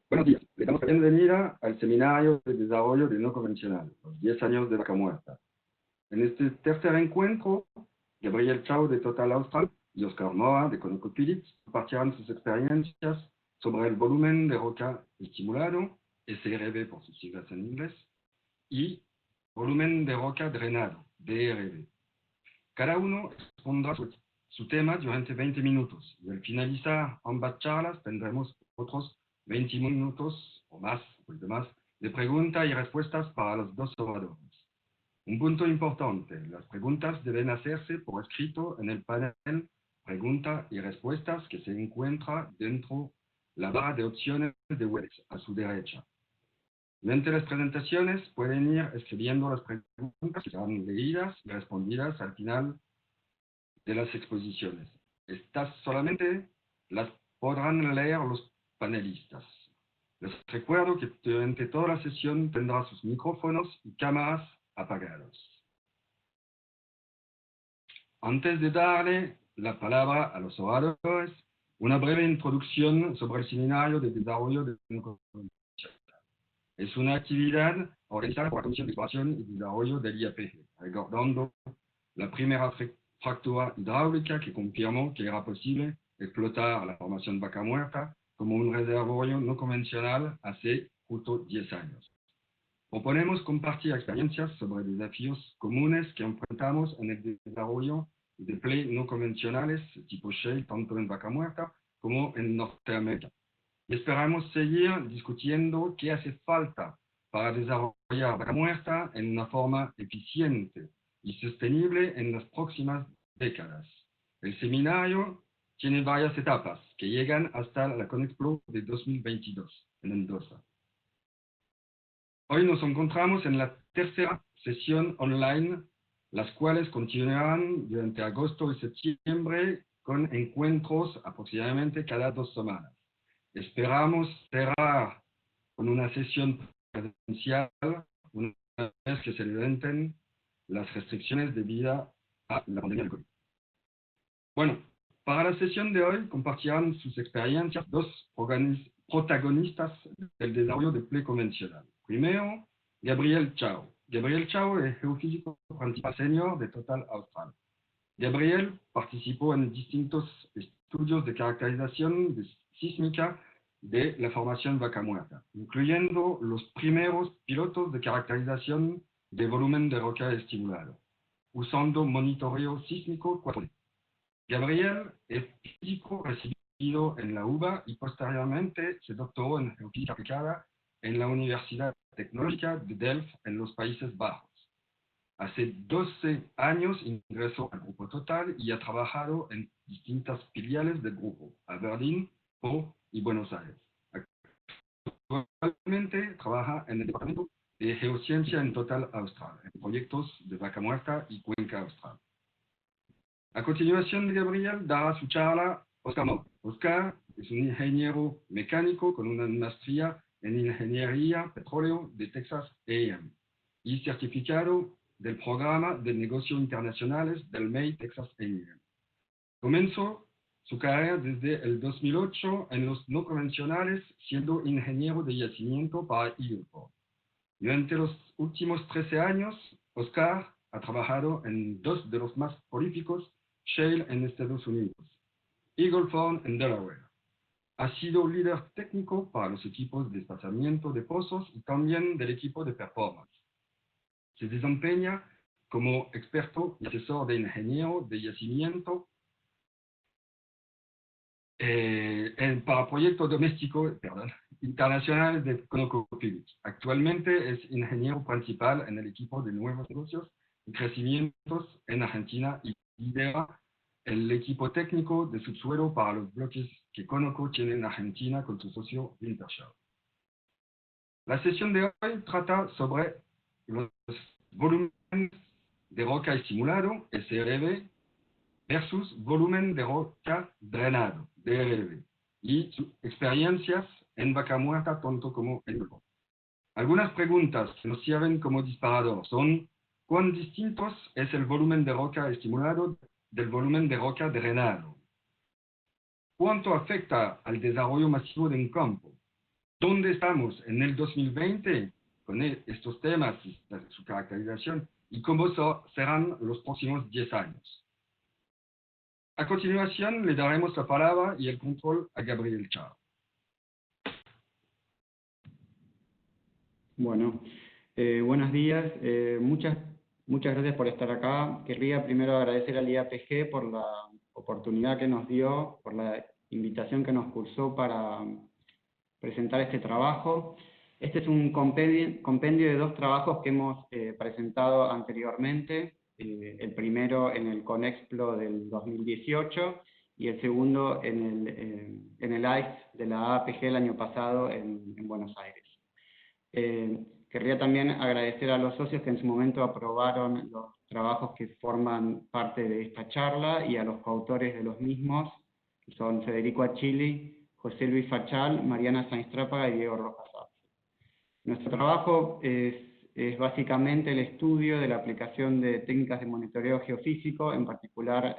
Buenos días, le damos la bienvenida al Seminario de Desarrollo de No Convencional, los 10 años de Vaca Muerta. En este tercer encuentro, Gabriel Chao de Total Austral y Oscar Mora de ConocoPhillips compartirán sus experiencias sobre el volumen de roca estimulado, SRB por sus siglas en inglés, y volumen de roca drenado, DRB. Cada uno expondrá su tema durante 20 minutos y al finalizar ambas charlas tendremos otros 20 minutos o más, de preguntas y respuestas para los dos oradores. Un punto importante, las preguntas deben hacerse por escrito en el panel preguntas y respuestas que se encuentra dentro la barra de opciones de Webex a su derecha. Durante las presentaciones pueden ir escribiendo las preguntas que serán leídas y respondidas al final de las exposiciones. Estas solamente las podrán leer los panelistas. Les recuerdo que durante toda la sesión tendrá sus micrófonos y cámaras apagados. Antes de darle la palabra a los oradores, una breve introducción sobre el Seminario de Desarrollo de Conocimiento. Es una actividad organizada por la Comisión de Exploración y Desarrollo del IAPG, recordando la primera fractura hidráulica que confirmó que era posible explotar la formación Vaca Muerta como un reservorio no convencional hace justo 10 años. Proponemos compartir experiencias sobre desafíos comunes que enfrentamos en el desarrollo de play no convencionales tipo shale, tanto en Vaca Muerta como en Norteamérica. Y esperamos seguir discutiendo qué hace falta para desarrollar Vaca Muerta en una forma eficiente y sostenible en las próximas décadas. El seminario tiene varias etapas que llegan hasta la Conexpo de 2022 en Mendoza. Hoy nos encontramos en la tercera sesión online, las cuales continuarán durante agosto y septiembre con encuentros aproximadamente cada 2 semanas. Esperamos cerrar con una sesión presencial una vez que se levanten las restricciones debidas a la pandemia del COVID. Bueno, para la sesión de hoy compartirán sus experiencias dos protagonistas del desarrollo de play convencional. Primero, Gabriel Chao. Gabriel Chao es geofísico principal senior de Total Austral. Gabriel participó en distintos estudios de caracterización sísmica de la formación Vaca Muerta, incluyendo los primeros pilotos de caracterización de volumen de roca estimulado, usando monitoreo sísmico 4D. Gabriel es físico recibido en la UBA y posteriormente se doctoró en geofísica aplicada en la Universidad Tecnológica de Delft en los Países Bajos. Hace 12 años ingresó al Grupo Total y ha trabajado en distintas filiales del grupo, Aberdeen, Po y Buenos Aires. Actualmente trabaja en el Departamento de Geociencia en Total Austral, en proyectos de Vaca Muerta y Cuenca Austral. A continuación de Gabriel dará su charla Oscar Mora. Oscar es un ingeniero mecánico con una maestría en Ingeniería Petróleo de Texas A&M y certificado del Programa de Negocios Internacionales del MEI Texas A&M. Comenzó su carrera desde el 2008 en los no convencionales, siendo ingeniero de yacimiento para Eagle Ford. Durante los últimos 13 años, Oscar ha trabajado en dos de los más prolíficos shale en Estados Unidos, Eagle Ford en Delaware. Ha sido líder técnico para los equipos de espaciamiento de pozos y también del equipo de performance. Se desempeña como experto y asesor de ingeniero de yacimiento para proyectos domésticos internacionales de ConocoPhillips. Actualmente es ingeniero principal en el equipo de nuevos negocios y crecimientos en Argentina y lidera el equipo técnico de subsuelo para los bloques que Conoco tiene en Argentina con su socio Wintershall. La sesión de hoy trata sobre los volúmenes de roca estimulado, SRB, versus volumen de roca drenado, DRB, y sus experiencias en Vaca Muerta tanto como en Eagle Ford. Algunas preguntas que nos sirven como disparador son: ¿cuán distintos es el volumen de roca estimulado del volumen de roca drenado? ¿Cuánto afecta al desarrollo masivo de un campo? ¿Dónde estamos en el 2020 con estos temas y su caracterización? ¿Y cómo serán los próximos 10 años? A continuación, le daremos la palabra y el control a Gabriel Char. Bueno, buenos días. Muchas gracias por estar acá. Querría primero agradecer al IAPG por la oportunidad que nos dio, por la invitación que nos cursó para presentar este trabajo. Este es un compendio de dos trabajos que hemos presentado anteriormente. El primero en el CONEXPLO del 2018 y el segundo en el ICE de la APG el año pasado en Buenos Aires. Querría también agradecer a los socios que en su momento aprobaron los trabajos que forman parte de esta charla y a los coautores de los mismos, que son Federico Achilli, José Luis Fachal, Mariana Sainz Trápaga y Diego Rojas Arce. Nuestro trabajo es básicamente el estudio de la aplicación de técnicas de monitoreo geofísico, en particular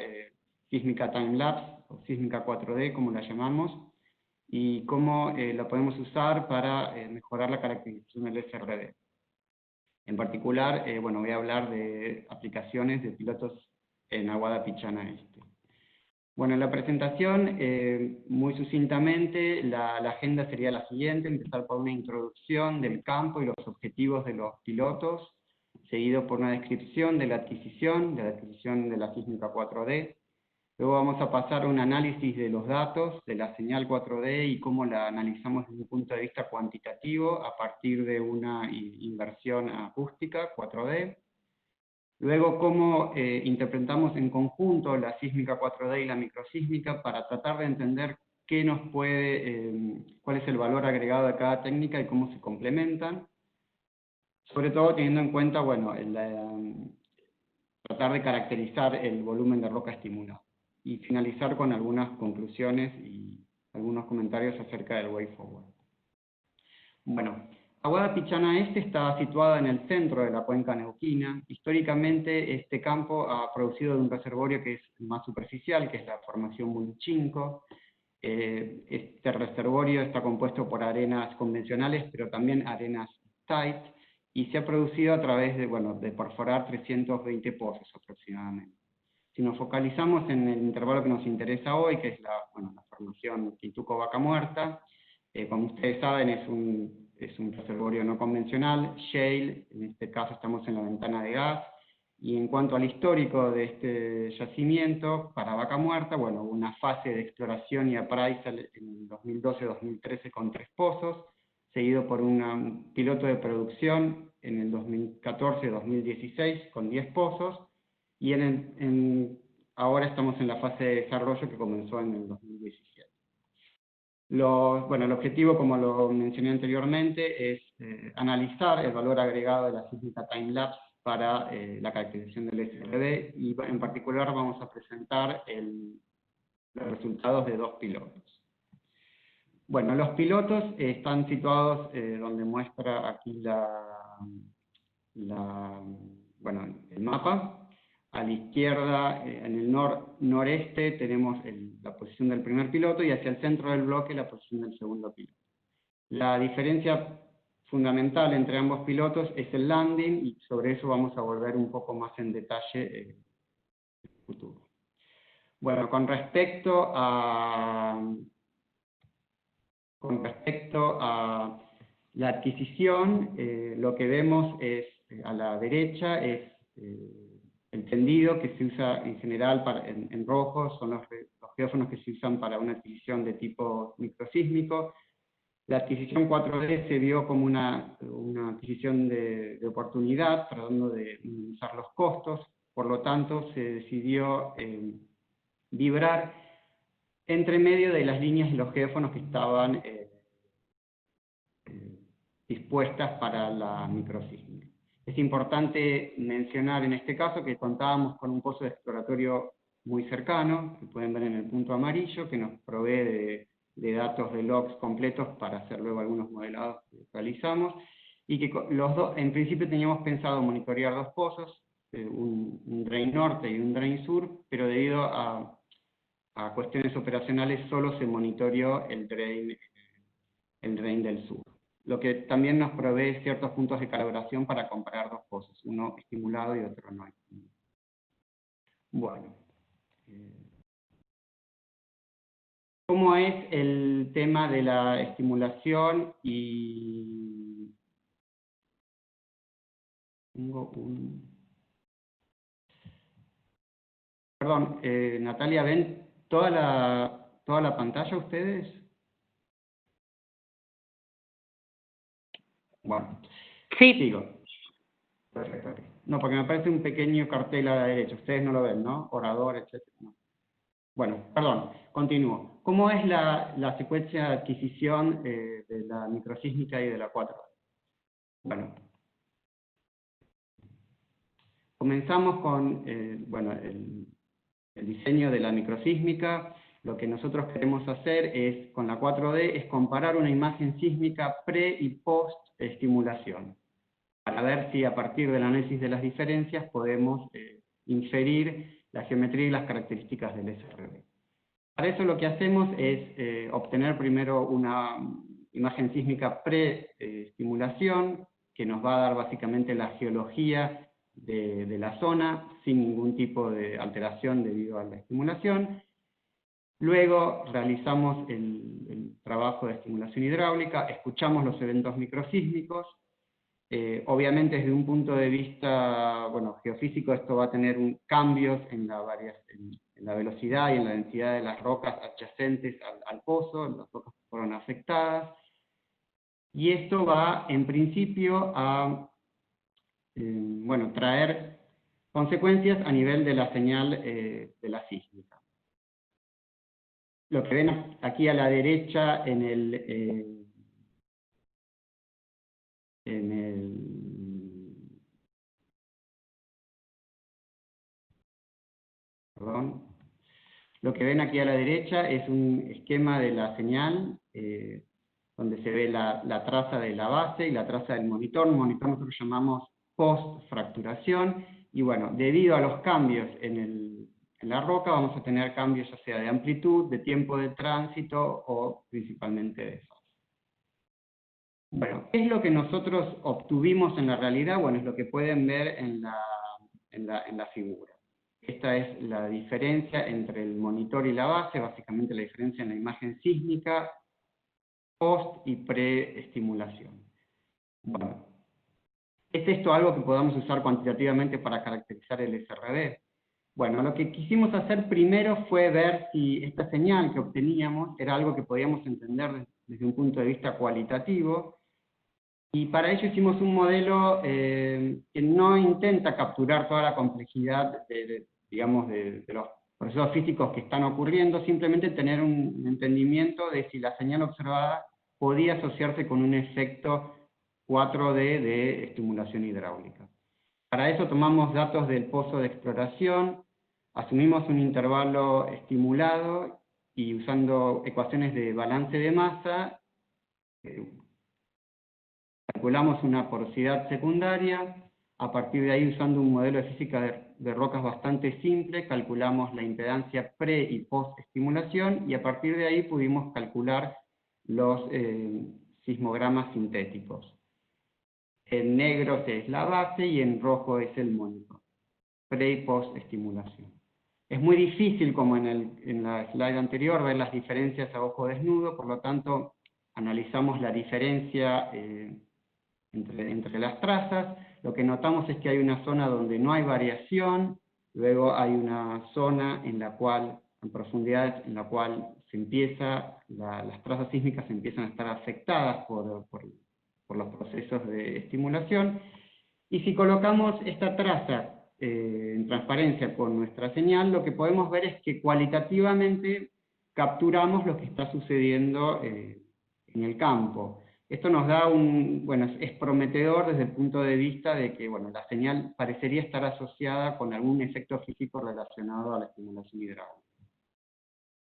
sísmica time-lapse o sísmica 4D, como la llamamos, y cómo la podemos usar para mejorar la caracterización del SRD. En particular, bueno, voy a hablar de aplicaciones de pilotos en Aguada Pichana Este. Bueno, en la presentación, muy sucintamente, la agenda sería la siguiente: empezar por una introducción del campo y los objetivos de los pilotos, seguido por una descripción de la adquisición de la sísmica 4D. Luego vamos a pasar a un análisis de los datos de la señal 4D y cómo la analizamos desde un punto de vista cuantitativo a partir de una inversión acústica 4D. Luego cómo interpretamos en conjunto la sísmica 4D y la microsísmica para tratar de entender qué nos cuál es el valor agregado de cada técnica y cómo se complementan. Sobre todo teniendo en cuenta, bueno, tratar de caracterizar el volumen de roca estimulado. Y finalizar con algunas conclusiones y algunos comentarios acerca del way forward. Bueno, Aguada Pichana Este está situada en el centro de la cuenca neuquina. Históricamente este campo ha producido de un reservorio que es más superficial, que es la formación Munchinco. Este reservorio está compuesto por arenas convencionales, pero también arenas tight, y se ha producido a través de, bueno, de perforar 320 pozos aproximadamente. Si nos focalizamos en el intervalo que nos interesa hoy, que es la formación Quintuco-Vaca Muerta, como ustedes saben es un reservorio no convencional, shale, en este caso estamos en la ventana de gas, y en cuanto al histórico de este yacimiento, para Vaca Muerta, bueno, hubo una fase de exploración y appraisal en 2012-2013 con 3 pozos, seguido por un piloto de producción en el 2014-2016 con 10 pozos, y ahora estamos en la fase de desarrollo que comenzó en el 2017. El objetivo, como lo mencioné anteriormente, es analizar el valor agregado de la sísmica time-lapse para la caracterización del SRD, y en particular vamos a presentar los resultados de 2 pilotos. Bueno, los pilotos están situados donde muestra aquí el mapa. A la izquierda, en el noreste, tenemos la posición del primer piloto, y hacia el centro del bloque la posición del segundo piloto. La diferencia fundamental entre ambos pilotos es el landing, y sobre eso vamos a volver un poco más en detalle en el futuro. Bueno, con respecto a la adquisición, lo que vemos es, a la derecha, es el tendido que se usa en general en rojo, son los geófonos que se usan para una adquisición de tipo microsísmico. La adquisición 4D se vio como una adquisición de oportunidad, tratando de minimizar los costos, por lo tanto se decidió vibrar entre medio de las líneas de los geófonos que estaban dispuestas para la microsísmica. Es importante mencionar en este caso que contábamos con un pozo de exploratorio muy cercano, que pueden ver en el punto amarillo, que nos provee de datos de logs completos para hacer luego algunos modelados que realizamos, y que en principio teníamos pensado monitorear 2 pozos, un drain norte y un drain sur, pero debido a cuestiones operacionales solo se monitoreó el drain el REIN del sur. Lo que también nos provee ciertos puntos de calibración para comparar dos pozos, uno estimulado y otro no estimulado. Bueno. ¿Cómo es el tema de la estimulación? Y tengo Perdón, Natalia, ¿ven toda la pantalla ustedes? Bueno, Sí. sigo. Perfecto. No, porque me aparece un pequeño cartel a la derecha. Ustedes no lo ven, ¿no? Orador, etc. No. Bueno, perdón, continúo. ¿Cómo es la secuencia de adquisición de la microsísmica y de la 4D? Bueno, comenzamos con bueno, el diseño de la microsísmica. Lo que nosotros queremos hacer es, con la 4D, es comparar una imagen sísmica pre y post estimulación, para ver si a partir del análisis de las diferencias podemos inferir la geometría y las características del SRB. Para eso lo que hacemos es obtener primero una imagen sísmica pre-estimulación, que nos va a dar básicamente la geología de la zona, sin ningún tipo de alteración debido a la estimulación. Luego realizamos el trabajo de estimulación hidráulica, escuchamos los eventos microsísmicos. Obviamente desde un punto de vista geofísico esto va a tener cambios en la velocidad y en la densidad de las rocas adyacentes al pozo, las rocas que fueron afectadas, y esto va en principio a traer consecuencias a nivel de la señal de la sísmica. Lo que ven aquí a la derecha lo que ven aquí a la derecha es un esquema de la señal, donde se ve la traza de la base y la traza del monitor. Un monitor nosotros llamamos post-fracturación, y bueno, debido a los cambios en la roca vamos a tener cambios ya sea de amplitud, de tiempo de tránsito o principalmente de fase. Bueno, ¿qué es lo que nosotros obtuvimos en la realidad? Bueno, es lo que pueden ver en la figura. Esta es la diferencia entre el monitor y la base, básicamente la diferencia en la imagen sísmica, post y pre-estimulación. Bueno, ¿es esto algo que podamos usar cuantitativamente para caracterizar el SRB? Bueno, lo que quisimos hacer primero fue ver si esta señal que obteníamos era algo que podíamos entender desde un punto de vista cualitativo, y para ello hicimos un modelo que no intenta capturar toda la complejidad de los procesos físicos que están ocurriendo, simplemente tener un entendimiento de si la señal observada podía asociarse con un efecto 4D de estimulación hidráulica. Para eso tomamos datos del pozo de exploración, asumimos un intervalo estimulado y usando ecuaciones de balance de masa, calculamos una porosidad secundaria. A partir de ahí, usando un modelo de física de rocas bastante simple, calculamos la impedancia pre y post estimulación, y a partir de ahí pudimos calcular los sismogramas sintéticos. En negro es la base y en rojo es el monitor, pre y post estimulación. Es muy difícil, como en la slide anterior, ver las diferencias a ojo desnudo, por lo tanto analizamos la diferencia entre las trazas. Lo que notamos es que hay una zona donde no hay variación, luego hay una zona en profundidades en la cual las trazas sísmicas empiezan a estar afectadas por los procesos de estimulación, y si colocamos esta traza en transparencia con nuestra señal, lo que podemos ver es que cualitativamente capturamos lo que está sucediendo en el campo. Esto nos da es prometedor desde el punto de vista de que la señal parecería estar asociada con algún efecto físico relacionado a la estimulación hidráulica.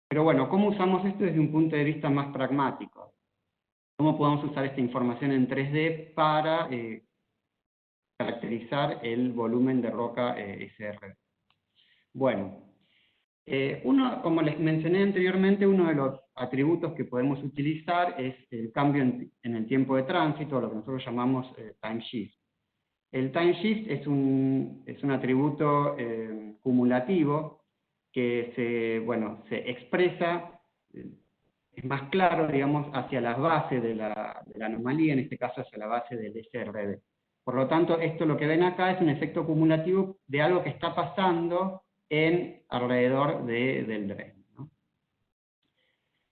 Pero ¿cómo usamos esto desde un punto de vista más pragmático? ¿Cómo podemos usar esta información en 3D para caracterizar. caracterizar el volumen de roca SRB. Bueno, Como les mencioné anteriormente, uno de los atributos que podemos utilizar es el cambio en el tiempo de tránsito, lo que nosotros llamamos time shift. El time shift es un atributo cumulativo que se expresa, es más claro, digamos, hacia la base de la anomalía, en este caso hacia la base del SRB. Por lo tanto, esto lo que ven acá es un efecto cumulativo de algo que está pasando alrededor del drain, ¿no?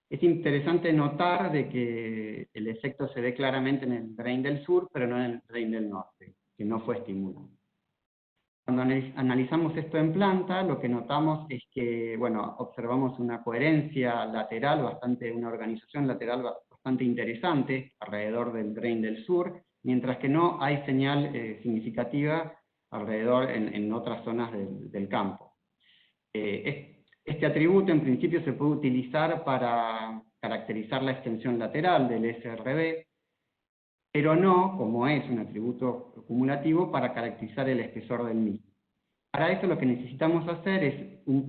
Es interesante notar de que el efecto se ve claramente en el drain del sur, pero no en el drain del norte, que no fue estimulado. Cuando analizamos esto en planta, lo que notamos es que, observamos una coherencia lateral, una organización lateral bastante interesante alrededor del drain del sur, mientras que no hay señal significativa alrededor en otras zonas del campo. Este atributo en principio se puede utilizar para caracterizar la extensión lateral del SRB, pero no, como es un atributo cumulativo, para caracterizar el espesor del mismo. Para eso lo que necesitamos hacer es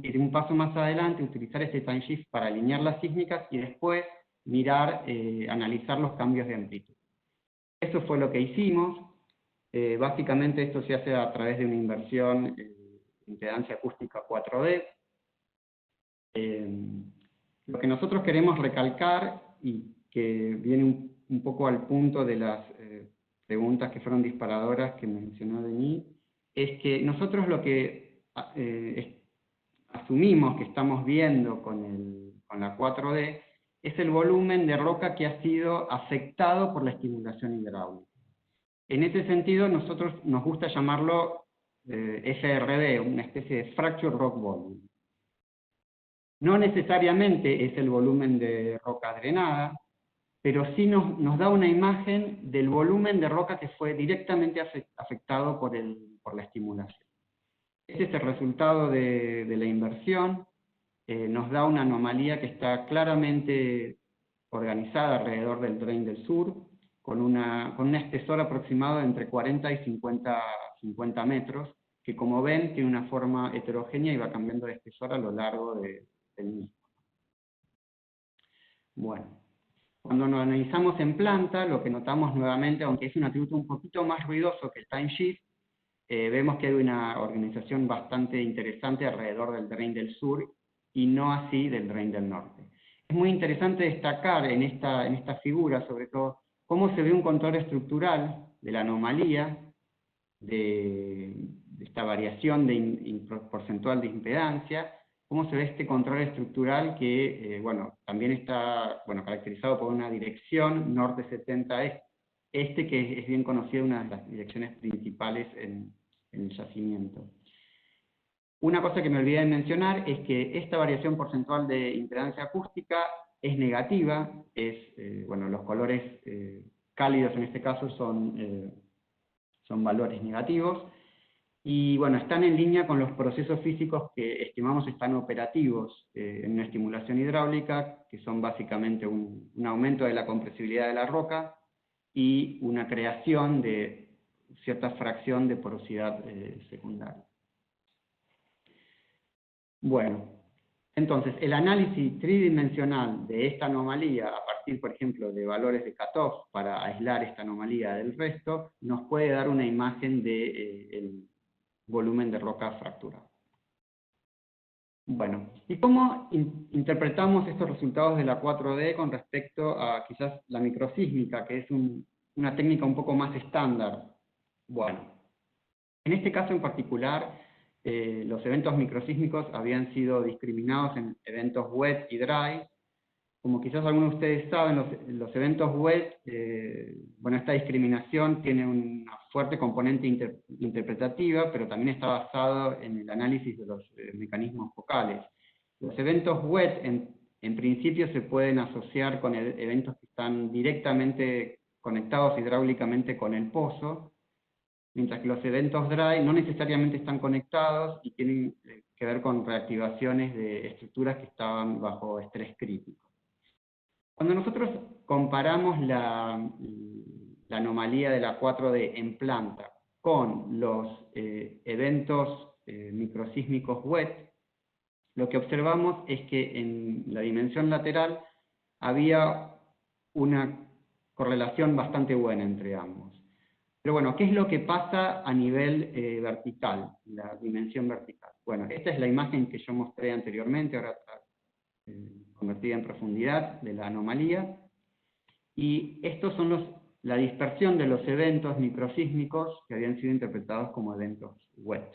ir un paso más adelante, utilizar este time shift para alinear las sísmicas y después analizar los cambios de amplitud. Eso fue lo que hicimos. Básicamente esto se hace a través de una inversión impedancia acústica 4D. Lo que nosotros queremos recalcar, y que viene un poco al punto de las preguntas que fueron disparadoras que mencionó Denis, es que nosotros lo que asumimos que estamos viendo con la 4D es el volumen de roca que ha sido afectado por la estimulación hidráulica. En ese sentido, nosotros nos gusta llamarlo FRD, una especie de Fracture Rock Volume. No necesariamente es el volumen de roca drenada, pero sí nos da una imagen del volumen de roca que fue directamente afectado por la estimulación. Ese es el resultado de la inversión. Nos da una anomalía que está claramente organizada alrededor del drain del sur, con un espesor aproximado de entre 40 y 50 metros, que como ven tiene una forma heterogénea y va cambiando de espesor a lo largo del mismo. Bueno, cuando lo analizamos en planta, lo que notamos nuevamente, aunque es un atributo un poquito más ruidoso que el time shift, vemos que hay una organización bastante interesante alrededor del drain del sur y no así del drain del norte. Es muy interesante destacar en esta figura, sobre todo, cómo se ve un control estructural de la anomalía, de esta variación porcentual de impedancia, cómo se ve este control estructural que, también está caracterizado por una dirección norte 70 este, que es bien conocida, una de las direcciones principales en el yacimiento. Una cosa que me olvidé de mencionar es que esta variación porcentual de impedancia acústica es negativa, los colores cálidos en este caso son valores negativos, y están en línea con los procesos físicos que estimamos están operativos en una estimulación hidráulica, que son básicamente un aumento de la compresibilidad de la roca y una creación de cierta fracción de porosidad secundaria. Bueno, entonces el análisis tridimensional de esta anomalía, a partir, por ejemplo, de valores de cutoff para aislar esta anomalía del resto, nos puede dar una imagen del volumen de roca fracturada. Bueno, ¿y cómo interpretamos estos resultados de la 4D con respecto a quizás la microsísmica, que es una técnica un poco más estándar? Bueno, en este caso en particular, los eventos microsísmicos habían sido discriminados en eventos wet y dry. Como quizás algunos de ustedes saben, los eventos wet, esta discriminación tiene una fuerte componente interpretativa, pero también está basado en el análisis de los mecanismos focales. Los eventos wet, en principio, se pueden asociar con eventos que están directamente conectados hidráulicamente con el pozo, mientras que los eventos dry no necesariamente están conectados y tienen que ver con reactivaciones de estructuras que estaban bajo estrés crítico. Cuando nosotros comparamos la anomalía de la 4D en planta con los eventos microsísmicos wet, lo que observamos es que en la dimensión lateral había una correlación bastante buena entre ambos. Pero bueno, ¿qué es lo que pasa a nivel vertical, la dimensión vertical? Bueno, esta es la imagen que yo mostré anteriormente, ahora convertida en profundidad de la anomalía, y estos son la dispersión de los eventos microsísmicos que habían sido interpretados como eventos wet.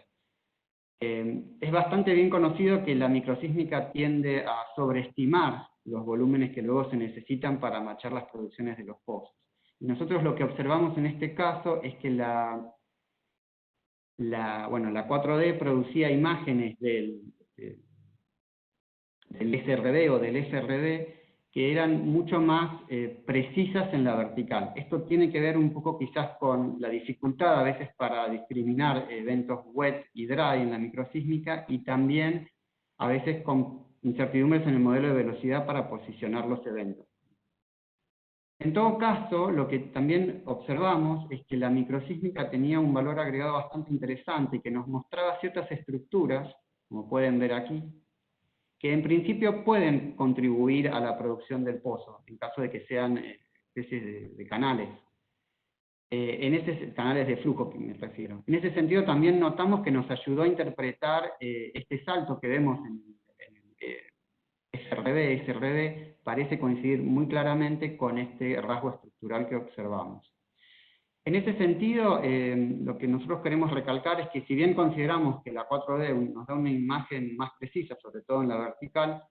Es bastante bien conocido que la microsísmica tiende a sobreestimar los volúmenes que luego se necesitan para machar las producciones de los pozos. Y nosotros lo que observamos en este caso es que la 4D producía imágenes del SRD o del SRD que eran mucho más precisas en la vertical. Esto tiene que ver un poco quizás con la dificultad a veces para discriminar eventos wet y dry en la microsísmica, y también a veces con incertidumbres en el modelo de velocidad para posicionar los eventos. En todo caso, lo que también observamos es que la microsísmica tenía un valor agregado bastante interesante y que nos mostraba ciertas estructuras, como pueden ver aquí, que en principio pueden contribuir a la producción del pozo, en caso de que sean especies de canales. Canales de flujo, que me refiero. En ese sentido también notamos que nos ayudó a interpretar este salto que vemos en SRD. SRD parece coincidir muy claramente con este rasgo estructural que observamos. En ese sentido, lo que nosotros queremos recalcar es que si bien consideramos que la 4D nos da una imagen más precisa, sobre todo en la vertical,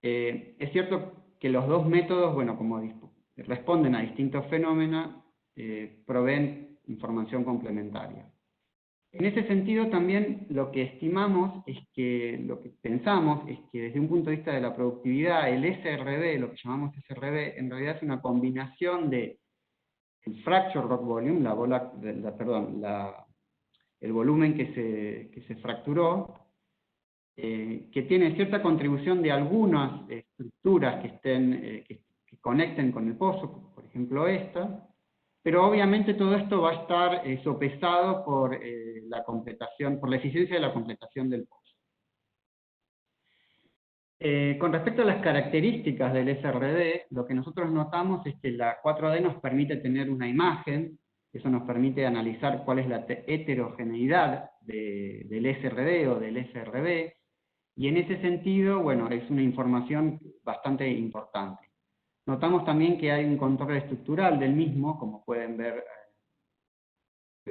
es cierto que los dos métodos, bueno, como responden a distintos fenómenos, proveen información complementaria. En ese sentido también lo que estimamos es que, lo que pensamos es que desde un punto de vista de la productividad, el SRD, lo que llamamos SRD, en realidad es una combinación de el fracture rock volume, el volumen que se fracturó, que tiene cierta contribución de algunas estructuras que conecten con el pozo, por ejemplo esta, pero obviamente todo esto va a estar sopesado por la eficiencia de la completación del pozo. Con respecto a las características del SRD, lo que nosotros notamos es que la 4D nos permite tener una imagen, eso nos permite analizar cuál es la heterogeneidad del SRD o del SRB, y en ese sentido, bueno, es una información bastante importante. Notamos también que hay un control estructural del mismo, como pueden ver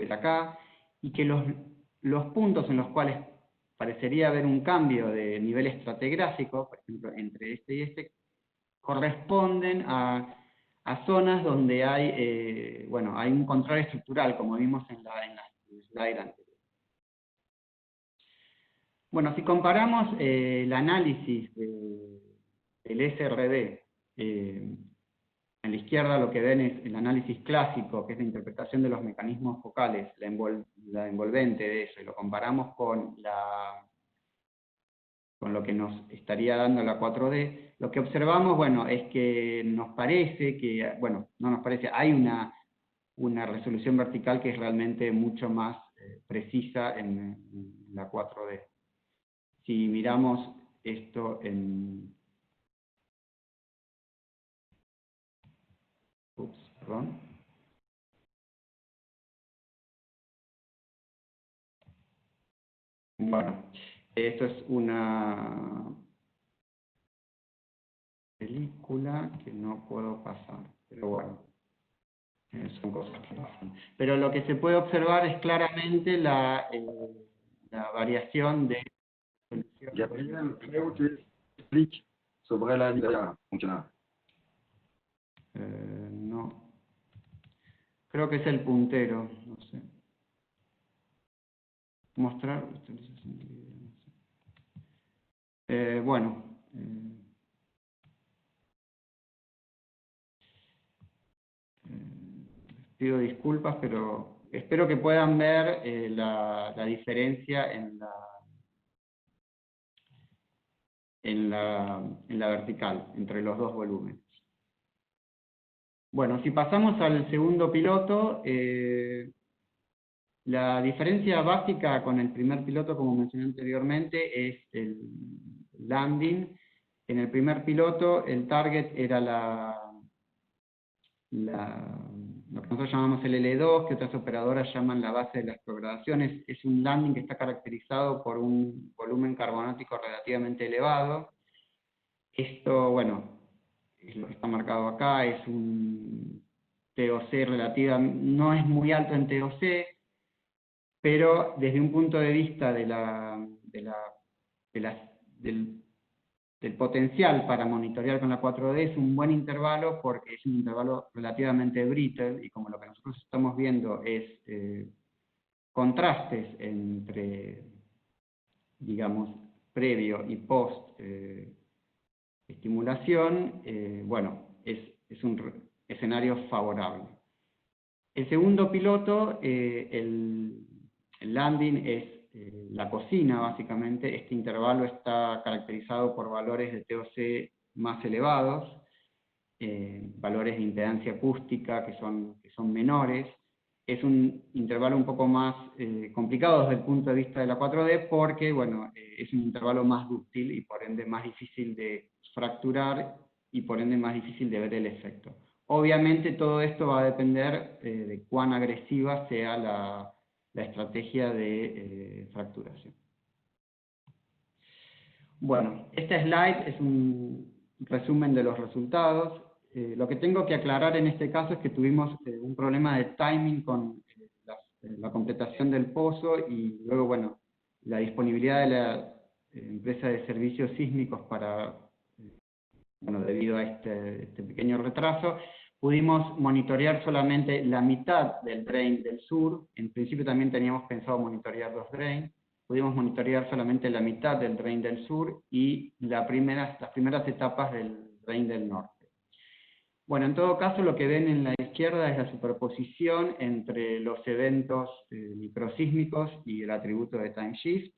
acá, y que los puntos en los cuales parecería haber un cambio de nivel estratigráfico, por ejemplo, entre este y este, corresponden a zonas donde hay, hay un control estructural, como vimos en la slide anterior. Bueno, si comparamos el análisis del SRD, en la izquierda lo que ven es el análisis clásico, que es la interpretación de los mecanismos focales, la envolvente de eso, y lo comparamos con lo que nos estaría dando la 4D, lo que observamos, bueno, es que nos parece que, bueno, no nos parece, hay una resolución vertical que es realmente mucho más precisa en la 4D. Si miramos esto en... Perdón. Bueno, esto es una película que no puedo pasar, pero bueno, son cosas que pasan. Pero lo que se puede observar es claramente la variación de... Gabriel, creo que explique sobre la idea funcional. No. Creo que es el puntero, no sé. Mostrar. Bueno. Pido disculpas, pero espero que puedan ver la diferencia en la vertical, entre los dos volúmenes. Bueno, si pasamos al segundo piloto, la diferencia básica con el primer piloto, como mencioné anteriormente, es landing. En el primer piloto, el target era lo que nosotros llamamos el L2, que otras operadoras llaman la base de las programaciones. Es un landing que está caracterizado por un volumen carbonático relativamente elevado. Esto, bueno, es lo que está marcado acá, es un TOC no es muy alto en TOC, pero desde un punto de vista del potencial para monitorear con la 4D es un buen intervalo porque es un intervalo relativamente brittle, y como lo que nosotros estamos viendo es contrastes entre, digamos, previo y post estimulación, bueno, es un escenario favorable. El segundo piloto, el landing es la cocina, básicamente. Este intervalo está caracterizado por valores de TOC más elevados, valores de impedancia acústica que son menores. Es un intervalo un poco más complicado desde el punto de vista de la 4D porque, bueno, es un intervalo más dúctil y por ende más difícil de fracturar y por ende más difícil de ver el efecto. Obviamente todo esto va a depender de cuán agresiva sea la estrategia de fracturación. Bueno, esta slide es un resumen de los resultados. Lo que tengo que aclarar en este caso es que tuvimos un problema de timing con la completación del pozo y luego, bueno, la disponibilidad de la empresa de servicios sísmicos para, bueno, debido a este pequeño retraso, pudimos monitorear solamente la mitad del drain del sur. En principio también teníamos pensado monitorear los drains. Pudimos monitorear solamente la mitad del drain del sur y las primeras etapas del drain del norte. Bueno, en todo caso lo que ven en la izquierda es la superposición entre los eventos microsísmicos y el atributo de time shift.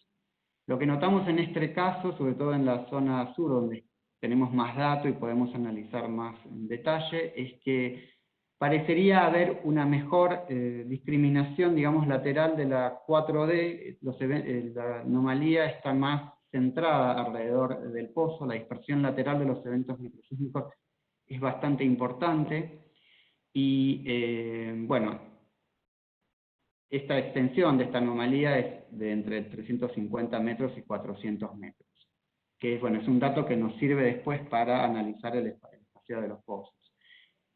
Lo que notamos en este caso, sobre todo en la zona sur, donde tenemos más datos y podemos analizar más en detalle, es que parecería haber una mejor discriminación, digamos, lateral de la 4D, la anomalía está más centrada alrededor del pozo, la dispersión lateral de los eventos microsísmicos es bastante importante, y bueno, esta extensión de esta anomalía es de entre 350 metros y 400 metros, que bueno, es un dato que nos sirve después para analizar el espacio de los pozos.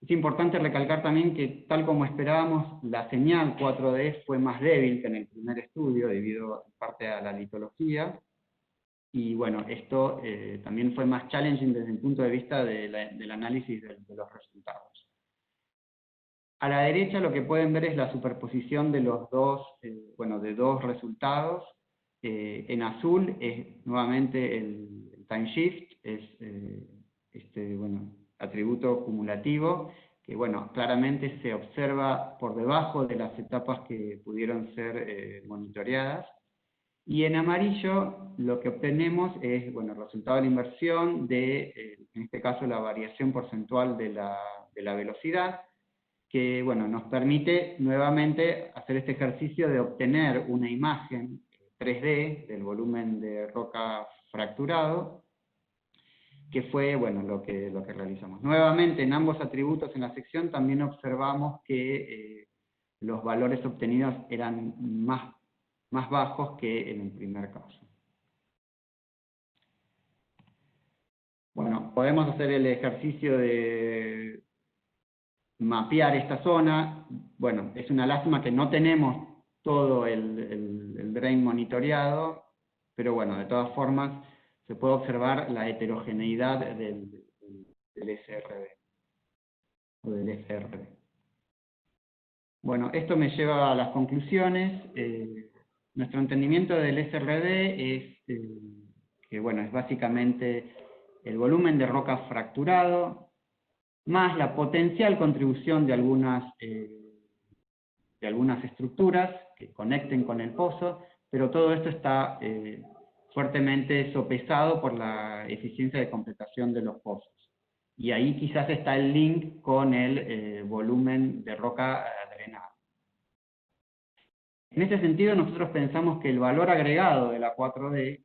Es importante recalcar también que, tal como esperábamos, la señal 4D fue más débil que en el primer estudio, debido en parte a la litología, y bueno, esto también fue más challenging desde el punto de vista del análisis de los resultados. A la derecha lo que pueden ver es la superposición de los dos, de dos resultados. En azul es nuevamente el time shift, es atributo cumulativo, que bueno, claramente se observa por debajo de las etapas que pudieron ser monitoreadas. Y en amarillo lo que obtenemos es, bueno, el resultado de la inversión de, en este caso, la variación porcentual de la velocidad, que bueno, nos permite nuevamente hacer este ejercicio de obtener una imagen 3D del volumen de roca fracturado, que fue bueno, lo que realizamos. Nuevamente, en ambos atributos en la sección también observamos que los valores obtenidos eran más bajos que en el primer caso. Bueno, podemos hacer el ejercicio de mapear esta zona. Bueno, es una lástima que no tenemos todo el drain monitoreado, pero bueno, de todas formas se puede observar la heterogeneidad del SRD, o del FRD. Bueno, esto me lleva a las conclusiones. Nuestro entendimiento del SRD es que bueno, es básicamente el volumen de roca fracturado, más la potencial contribución de algunas estructuras que conecten con el pozo, pero todo esto está fuertemente sopesado por la eficiencia de completación de los pozos. Y ahí quizás está el link con el volumen de roca drenada. En ese sentido, nosotros pensamos que el valor agregado de la 4D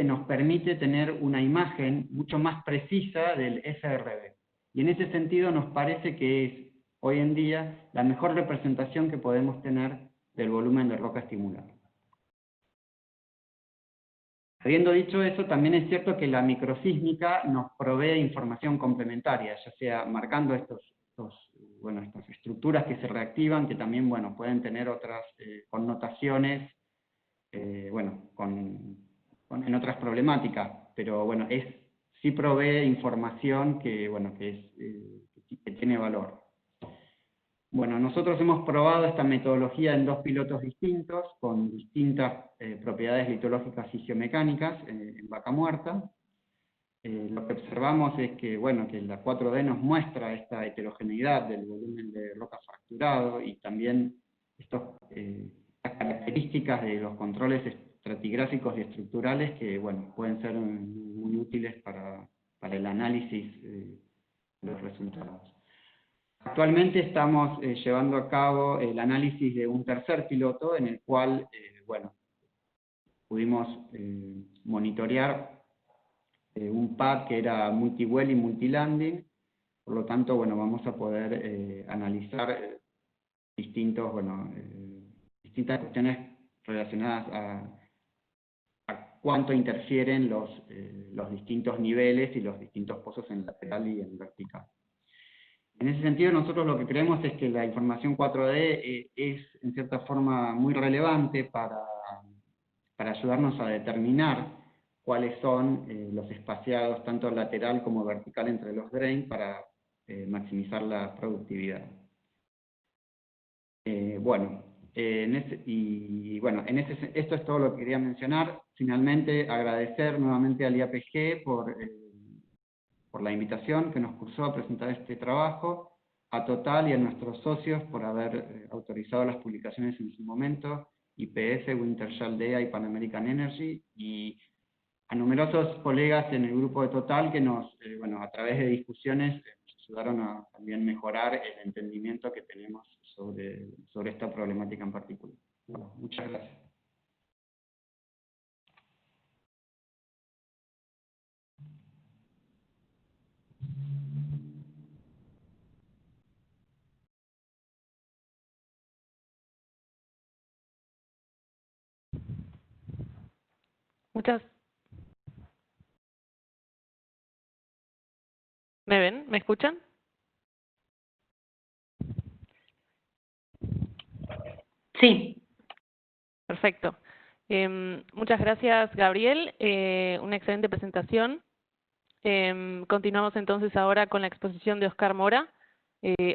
nos permite tener una imagen mucho más precisa del SRB. Y en ese sentido nos parece que es, hoy en día, la mejor representación que podemos tener del volumen de roca estimulada. Habiendo dicho eso, también es cierto que la microsísmica nos provee información complementaria, ya sea marcando estas estructuras que se reactivan, que también pueden tener otras connotaciones en otras problemáticas, pero sí provee información que tiene valor. Bueno, nosotros hemos probado esta metodología en 2 pilotos distintos, con distintas propiedades litológicas fisiomecánicas en Vaca Muerta. Lo que observamos es que, que la 4D nos muestra esta heterogeneidad del volumen de roca fracturado y también estas características de los controles estratigráficos y estructurales que, pueden ser muy útiles para el análisis de los resultados. Actualmente estamos llevando a cabo el análisis de un tercer piloto en el cual, pudimos monitorear un pad que era multi-well y multi-landing, por lo tanto, vamos a poder analizar distintas cuestiones relacionadas a cuánto interfieren los distintos niveles y los distintos pozos en lateral y en vertical. En ese sentido, nosotros lo que creemos es que la información 4D es, en cierta forma, muy relevante para ayudarnos a determinar cuáles son los espaciados, tanto lateral como vertical, entre los drains, para maximizar la productividad. Esto es todo lo que quería mencionar. Finalmente, agradecer nuevamente al IAPG por la invitación que nos cursó a presentar este trabajo, a Total y a nuestros socios por haber autorizado las publicaciones en su momento, YPF, Wintershall Dea y Pan American Energy, y a numerosos colegas en el grupo de Total que a través de discusiones nos ayudaron a también mejorar el entendimiento que tenemos sobre esta problemática en particular. Muchas gracias. ¿Me ven? ¿Me escuchan? Sí. Perfecto. Muchas gracias, Gabriel. Una excelente presentación. Continuamos entonces ahora con la exposición de Oscar Mora.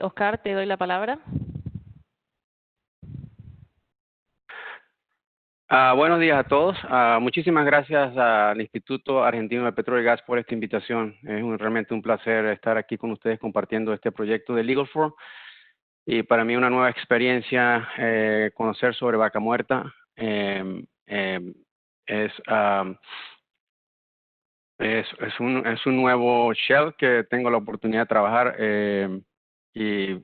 Oscar, te doy la palabra. Buenos días a todos. Muchísimas gracias al Instituto Argentino de Petróleo y Gas por esta invitación. Es realmente un placer estar aquí con ustedes compartiendo este proyecto de Legal4. Y para mí una nueva experiencia conocer sobre Vaca Muerta. Es un nuevo shell que tengo la oportunidad de trabajar y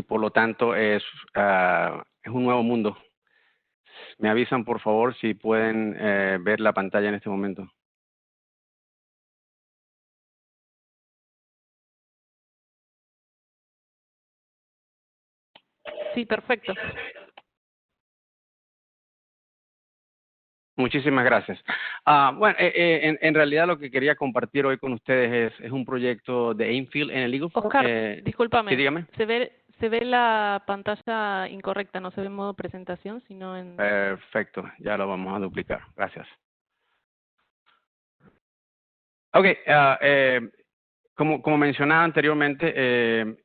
por lo tanto es un nuevo mundo. Me avisan, por favor, si pueden ver la pantalla en este momento. Sí, perfecto. Muchísimas gracias. En realidad lo que quería compartir hoy con ustedes es un proyecto de infill en el Legal4. Oscar, discúlpame. Sí, dígame. Se ve la pantalla incorrecta, no se ve en modo presentación, sino en... Perfecto, ya lo vamos a duplicar. Gracias. Ok, como mencionaba anteriormente,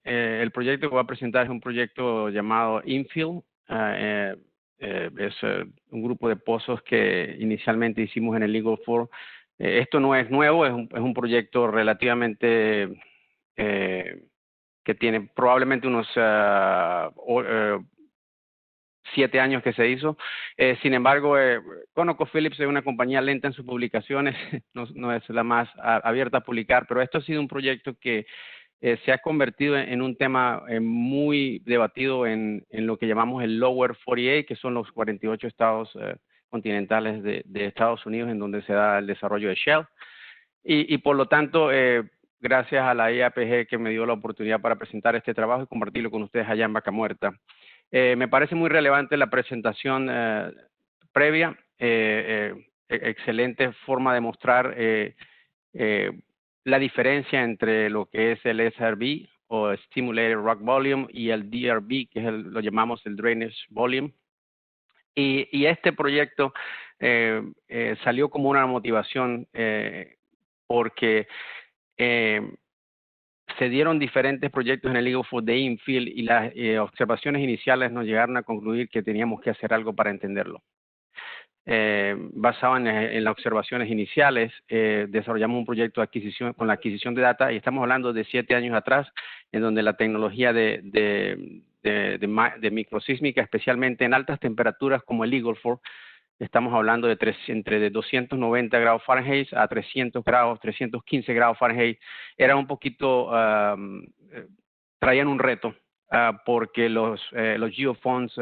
el proyecto que voy a presentar es un proyecto llamado Infill. Es un grupo de pozos que inicialmente hicimos en el Legal4. Esto no es nuevo, es un proyecto relativamente que tiene probablemente unos 7 años que se hizo. Sin embargo, ConocoPhillips es una compañía lenta en sus publicaciones, no es la más abierta a publicar, pero esto ha sido un proyecto que se ha convertido en un tema muy debatido en lo que llamamos el Lower 48, que son los 48 estados continentales de Estados Unidos, en donde se da el desarrollo de Shell. Y por lo tanto, gracias a la IAPG que me dio la oportunidad para presentar este trabajo y compartirlo con ustedes allá en Vaca Muerta. Me parece muy relevante la presentación previa, excelente forma de mostrar la diferencia entre lo que es el SRV o Stimulated Rock Volume y el DRV, que es lo llamamos el Drainage Volume. Y este proyecto salió como una motivación porque se dieron diferentes proyectos en el Eagle Ford de infill y las observaciones iniciales nos llegaron a concluir que teníamos que hacer algo para entenderlo. Basado en las observaciones iniciales, desarrollamos un proyecto de adquisición con la adquisición de data y estamos hablando de 7 años atrás, en donde la tecnología de microsísmica, especialmente en altas temperaturas como el Eagle Ford, estamos hablando de entre 290 grados Fahrenheit a 300 grados, 315 grados Fahrenheit. Era un poquito, traían un reto porque los geophones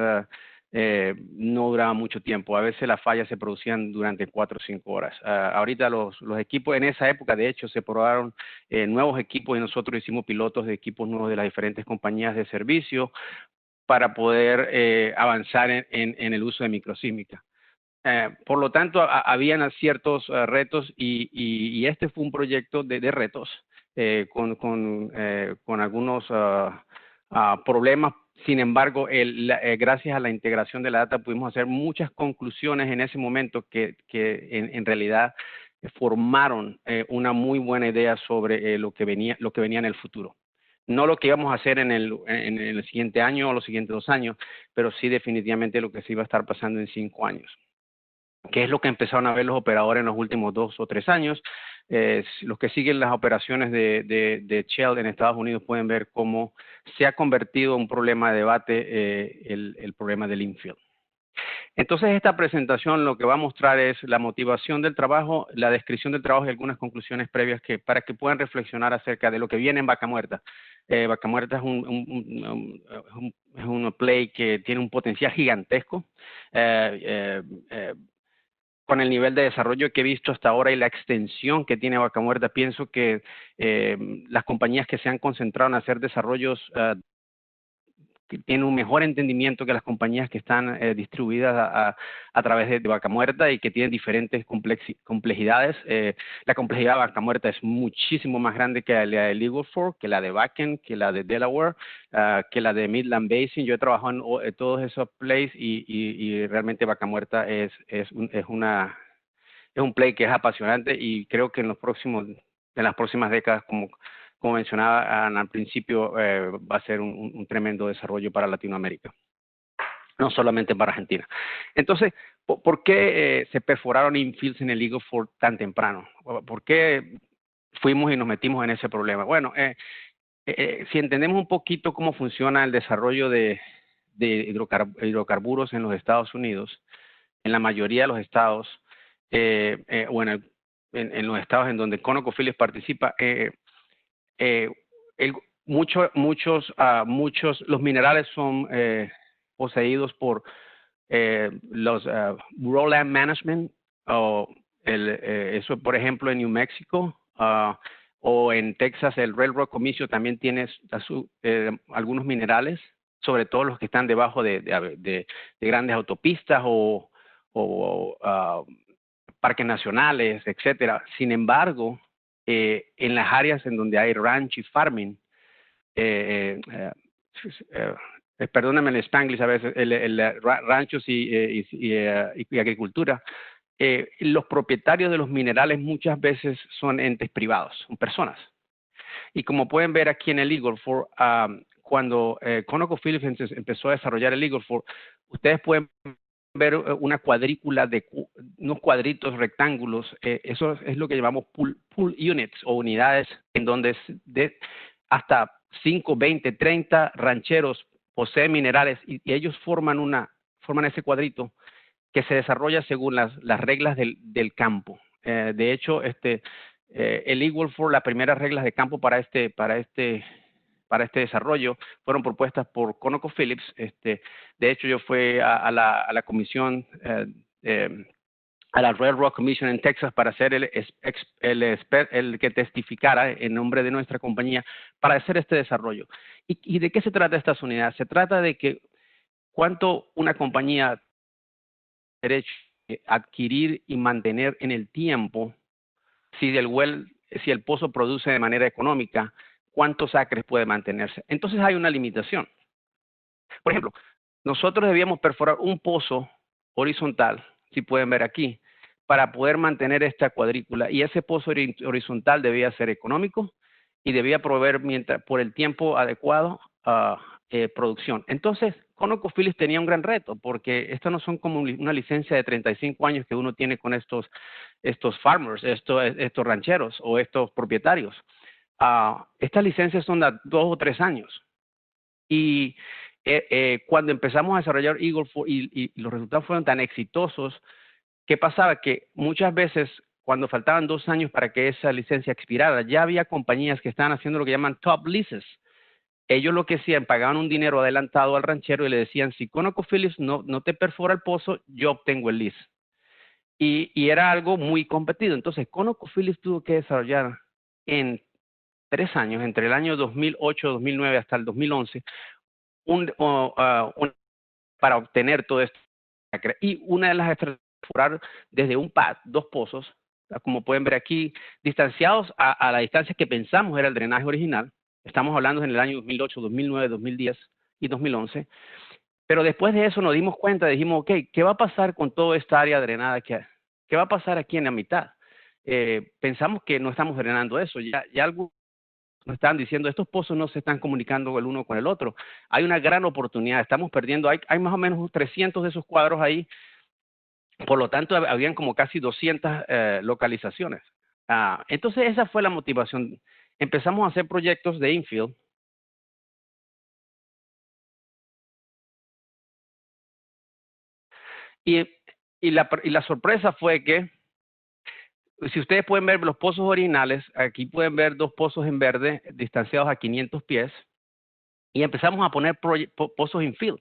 no duraban mucho tiempo. A veces las fallas se producían durante 4 o 5 horas. Ahorita los equipos, en esa época, de hecho, se probaron nuevos equipos y nosotros hicimos pilotos de equipos nuevos de las diferentes compañías de servicio para poder avanzar en el uso de microsísmica. Por lo tanto, habían ciertos retos y este fue un proyecto de retos con algunos problemas. Sin embargo, gracias a la integración de la data pudimos hacer muchas conclusiones en ese momento que en realidad formaron una muy buena idea sobre lo que venía en el futuro. No lo que íbamos a hacer en el siguiente año o los siguientes 2 años, pero sí definitivamente lo que se iba a estar pasando en 5 años. ¿Qué es lo que empezaron a ver los operadores en los últimos 2 o 3 años? Los que siguen las operaciones de Shell en Estados Unidos pueden ver cómo se ha convertido en un problema de debate el problema del infill. Entonces, esta presentación lo que va a mostrar es la motivación del trabajo, la descripción del trabajo y algunas conclusiones previas para que puedan reflexionar acerca de lo que viene en Vaca Muerta. Vaca Muerta es un play que tiene un potencial gigantesco. Con el nivel de desarrollo que he visto hasta ahora y la extensión que tiene Vaca Muerta, pienso que las compañías que se han concentrado en hacer desarrollos que tienen un mejor entendimiento que las compañías que están distribuidas a través de Vaca Muerta y que tienen diferentes complejidades. La complejidad de Vaca Muerta es muchísimo más grande que la de Eagle Ford, que la de Bakken, que la de Delaware, que la de Midland Basin. Yo he trabajado en todos esos plays y realmente Vaca Muerta es un play que es apasionante y creo que en las próximas décadas, como mencionaba al principio, va a ser un tremendo desarrollo para Latinoamérica, no solamente para Argentina. Entonces, ¿por qué se perforaron infills en el Eagle Ford tan temprano? ¿Por qué fuimos y nos metimos en ese problema? Bueno, si entendemos un poquito cómo funciona el desarrollo de hidrocarburos en los Estados Unidos, en la mayoría de los estados, o en los estados en donde ConocoPhillips participa, los minerales son poseídos por los Bureau Land Management, o eso por ejemplo en New Mexico, o en Texas el Railroad Commission también tiene algunos minerales, sobre todo los que están debajo de grandes autopistas o parques nacionales, etcétera. Sin embargo, en las áreas en donde hay ranch y farming, perdónenme el spanglish a veces, ranchos y agricultura, los propietarios de los minerales muchas veces son entes privados, son personas. Y como pueden ver aquí en el Eagle Ford, cuando ConocoPhillips empezó a desarrollar el Eagle Ford, ustedes pueden ver una cuadrícula de unos cuadritos rectángulos. Eso es lo que llamamos pool units o unidades en donde hasta 5, 20, 30 rancheros poseen minerales y ellos forman ese cuadrito que se desarrolla según las reglas del campo. De hecho, el Eagle Ford, las primeras reglas de campo para este desarrollo fueron propuestas por ConocoPhillips. De hecho, yo fui a la comisión a la Red Rock Commission en Texas para ser el que testificara en nombre de nuestra compañía para hacer este desarrollo. ¿Y de qué se trata estas unidades? Se trata de que cuánto una compañía tiene derecho a adquirir y mantener en el tiempo si el pozo produce de manera económica, cuántos acres puede mantenerse. Entonces hay una limitación. Por ejemplo, nosotros debíamos perforar un pozo horizontal, si pueden ver aquí, para poder mantener esta cuadrícula. Y ese pozo horizontal debía ser económico y debía proveer por el tiempo adecuado producción. Entonces, ConocoPhillips tenía un gran reto, porque estas no son como una licencia de 35 años que uno tiene con estos farmers, estos rancheros o estos propietarios. Estas licencias son de 2 o 3 años. Y cuando empezamos a desarrollar Eagle Ford y los resultados fueron tan exitosos, ¿qué pasaba? Que muchas veces, cuando faltaban 2 años para que esa licencia expirara, ya había compañías que estaban haciendo lo que llaman top leases. Ellos lo que hacían, pagaban un dinero adelantado al ranchero y le decían, si ConocoPhillips no te perfora el pozo, yo obtengo el lease. Y era algo muy competido. Entonces, ConocoPhillips tuvo que desarrollar en 3 años, entre el año 2008, 2009 hasta el 2011, para obtener todo esto. Y una de las estrategias fue desde un pad, 2 pozos, como pueden ver aquí, distanciados a la distancia que pensamos era el drenaje original. Estamos hablando en el año 2008, 2009, 2010 y 2011. Pero después de eso nos dimos cuenta, dijimos, ok, ¿qué va a pasar con toda esta área drenada? ¿Qué va a pasar aquí en la mitad? Pensamos que no estamos drenando eso. Ya algo nos estaban diciendo, estos pozos no se están comunicando el uno con el otro. Hay una gran oportunidad, estamos perdiendo, hay más o menos 300 de esos cuadros ahí. Por lo tanto, habían como casi 200 localizaciones. Entonces, esa fue la motivación. Empezamos a hacer proyectos de infill. Y la sorpresa fue que, si ustedes pueden ver los pozos originales, aquí pueden ver 2 pozos en verde distanciados a 500 pies. Y empezamos a poner pozos infill.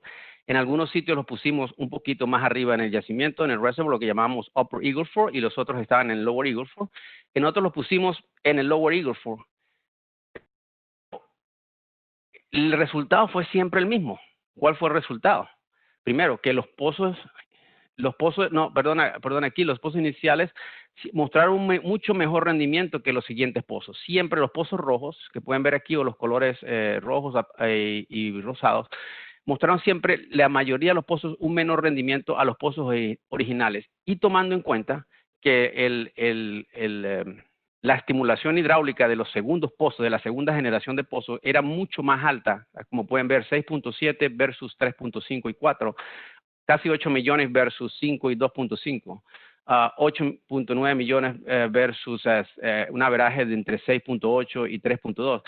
En algunos sitios los pusimos un poquito más arriba en el yacimiento, en el reservoir, lo que llamamos Upper Eagle Ford, y los otros estaban en el Lower Eagle Ford. En otros los pusimos en el Lower Eagle Ford. El resultado fue siempre el mismo. ¿Cuál fue el resultado? Primero, que los pozos iniciales mostraron un mucho mejor rendimiento que los siguientes pozos. Siempre los pozos rojos, que pueden ver aquí, o los colores rojos y rosados, mostraron siempre, la mayoría de los pozos, un menor rendimiento a los pozos originales. Y tomando en cuenta que la estimulación hidráulica de los segundos pozos, de la segunda generación de pozos, era mucho más alta, como pueden ver, 6.7 versus 3.5 y 4, casi 8 millones versus 5 y 2.5, 8.9 millones versus un averaje de entre 6.8 y 3.2.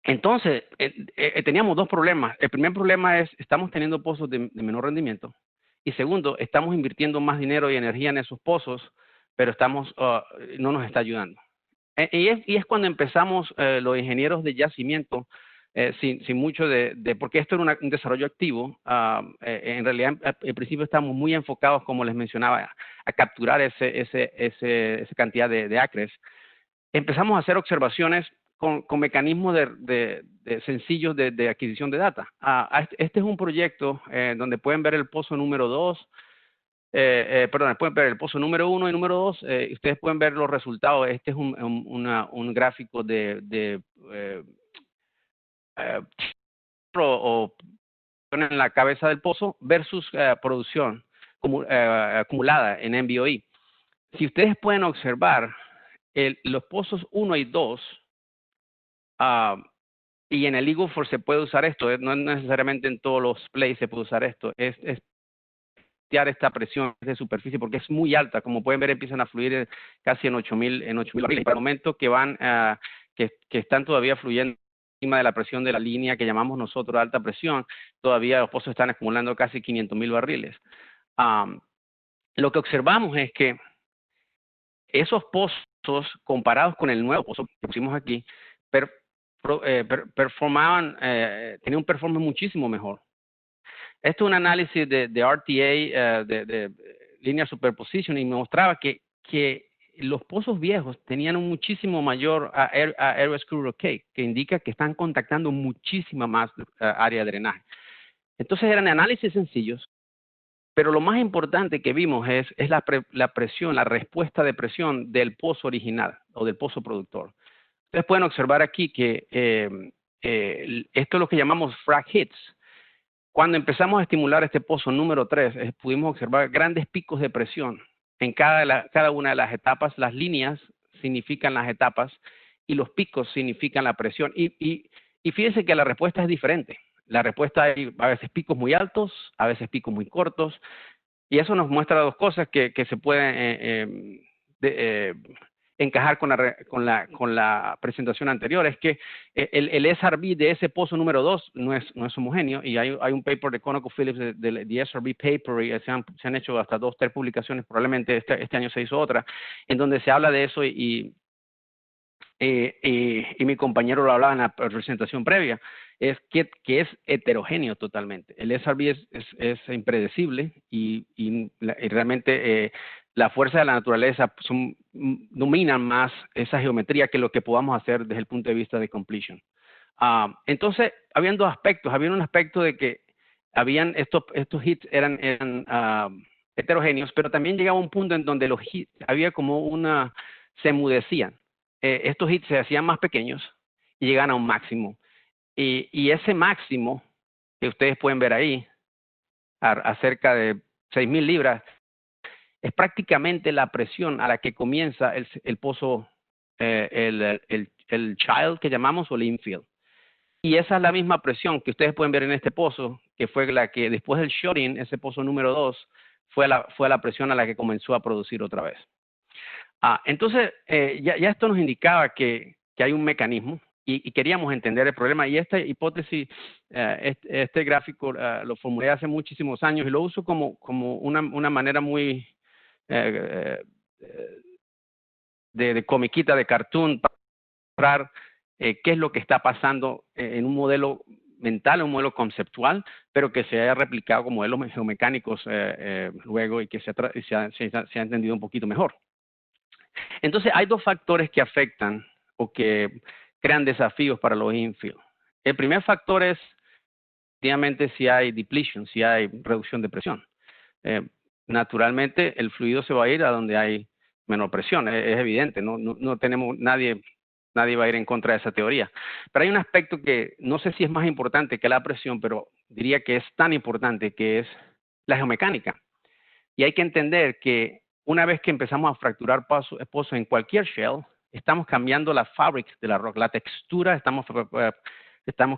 Entonces, teníamos 2 problemas. El primer problema es, estamos teniendo pozos de menor rendimiento. Y segundo, estamos invirtiendo más dinero y energía en esos pozos, pero no nos está ayudando. Y es cuando empezamos los ingenieros de yacimiento, sin mucho porque esto era un desarrollo activo. En realidad, al principio estamos muy enfocados, como les mencionaba, a capturar esa cantidad de acres. Empezamos a hacer observaciones con mecanismos sencillos de adquisición de data. Este es un proyecto donde pueden ver el pozo número 2, pueden ver el pozo número 1 y número 2, y ustedes pueden ver los resultados. Este es un gráfico en la cabeza del pozo versus producción acumulada en MBOE. Si ustedes pueden observar, los pozos 1 y 2, y en el Eagle Ford se puede usar esto, no necesariamente en todos los plays se puede usar esto, es esta presión de superficie porque es muy alta. Como pueden ver, empiezan a fluir casi en 8,000 barriles. Para el momento que que están todavía fluyendo encima de la presión de la línea que llamamos nosotros alta presión, todavía los pozos están acumulando casi 500,000 barriles. Lo que observamos es que esos pozos, comparados con el nuevo pozo que pusimos aquí, tenían un performance muchísimo mejor. Esto es un análisis de RTA, de linear superposition, y me mostraba que los pozos viejos tenían un muchísimo mayor area screw rotate, que indica que están contactando muchísima más área de drenaje. Entonces eran análisis sencillos, pero lo más importante que vimos es la presión, la respuesta de presión del pozo original o del pozo productor. Ustedes pueden observar aquí que esto es lo que llamamos frag hits. Cuando empezamos a estimular este pozo número 3, pudimos observar grandes picos de presión en cada una de las etapas. Las líneas significan las etapas y los picos significan la presión. Y fíjense que la respuesta es diferente. La respuesta hay a veces picos muy altos, a veces picos muy cortos, y eso nos muestra dos cosas que se pueden encajar con la presentación anterior. Es que el SRB de ese pozo número 2 no es homogéneo, y hay un paper de ConocoPhillips de SRB paper, y se han hecho hasta 2 o 3 publicaciones, probablemente este año se hizo otra, en donde se habla de eso, y mi compañero lo hablaba en la presentación previa, es que es heterogéneo totalmente. El SRB es impredecible, y realmente la fuerza de la naturaleza dominan más esa geometría que lo que podamos hacer desde el punto de vista de completion. Entonces, habían dos aspectos. Había un aspecto de que habían estos hits eran heterogéneos, pero también llegaba un punto en donde los hits había como se enmudecían. Estos hits se hacían más pequeños y llegan a un máximo. Y ese máximo que ustedes pueden ver ahí, a cerca de 6,000 libras, es prácticamente la presión a la que comienza el pozo, el child que llamamos, o el infill. Y esa es la misma presión que ustedes pueden ver en este pozo, que fue la que después del shutting, ese pozo número 2, fue la presión a la que comenzó a producir otra vez. Entonces, ya esto nos indicaba que hay un mecanismo, y queríamos entender el problema. Y esta hipótesis, este gráfico lo formulé hace muchísimos años, y lo uso como una manera muy de comiquita, de cartoon, para mostrar qué es lo que está pasando en un modelo mental, un modelo conceptual, pero que se haya replicado con modelos geomecánicos luego, y que se ha entendido un poquito mejor. Entonces, hay dos factores que afectan o que crean desafíos para los infill. El primer factor es, efectivamente, si hay depletion, si hay reducción de presión. Naturalmente, el fluido se va a ir a donde hay menor presión, es evidente, no tenemos, nadie va a ir en contra de esa teoría. Pero hay un aspecto que no sé si es más importante que la presión, pero diría que es tan importante, que es la geomecánica. Y hay que entender que una vez que empezamos a fracturar pozos en cualquier shell, estamos cambiando la fabric de la roca, la textura, estamos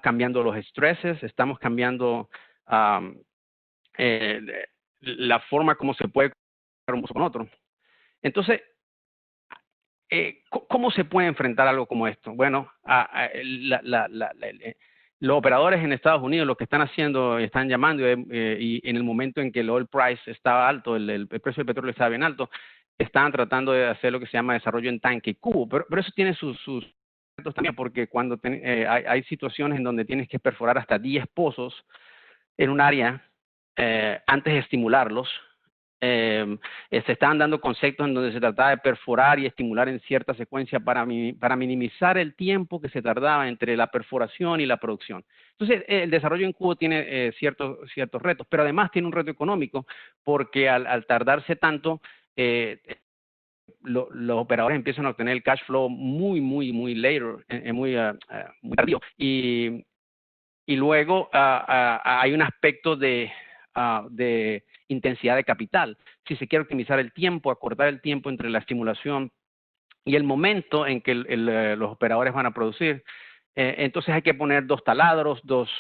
cambiando los estreses, estamos cambiando la forma como se puede conectar un pozo con otro. Entonces, ¿cómo se puede enfrentar algo como esto? Bueno, los operadores en Estados Unidos lo que están haciendo, están llamando, y en el momento en que el oil price estaba alto, el precio del petróleo estaba bien alto, estaban tratando de hacer lo que se llama desarrollo en tanque y cubo, pero eso tiene sus retos también, porque cuando hay situaciones en donde tienes que perforar hasta 10 pozos en un área antes de estimularlos. Se estaban dando conceptos en donde se trataba de perforar y estimular en cierta secuencia para minimizar el tiempo que se tardaba entre la perforación y la producción. Entonces, el desarrollo en cubo tiene ciertos retos, pero además tiene un reto económico, porque al tardarse tanto, los operadores empiezan a obtener el cash flow muy later, muy tardío. Y luego hay un aspecto de intensidad de capital. Si se quiere optimizar el tiempo, acortar el tiempo entre la estimulación y el momento en que los operadores van a producir, entonces hay que poner 2 taladros, dos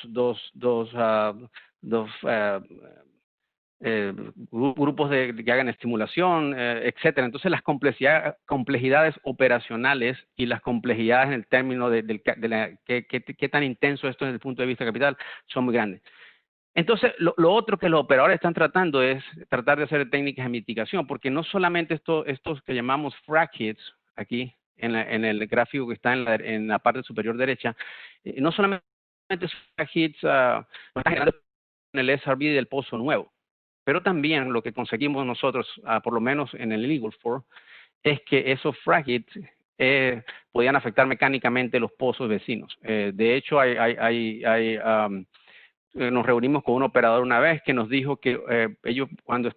grupos que hagan estimulación, etcétera. Entonces, las complejidades operacionales y las complejidades en el término de qué tan intenso esto desde el punto de vista capital son muy grandes. Entonces, lo otro que los operadores están tratando es tratar de hacer técnicas de mitigación, porque no solamente estos que llamamos frag hits, aquí en el gráfico que está en la parte superior derecha, no solamente frag hits están generando el SRB del pozo nuevo. Pero también lo que conseguimos nosotros, por lo menos en el Eagle Ford, es que esos frac hits podían afectar mecánicamente los pozos vecinos. De hecho, nos reunimos con un operador una vez que nos dijo que ellos cuando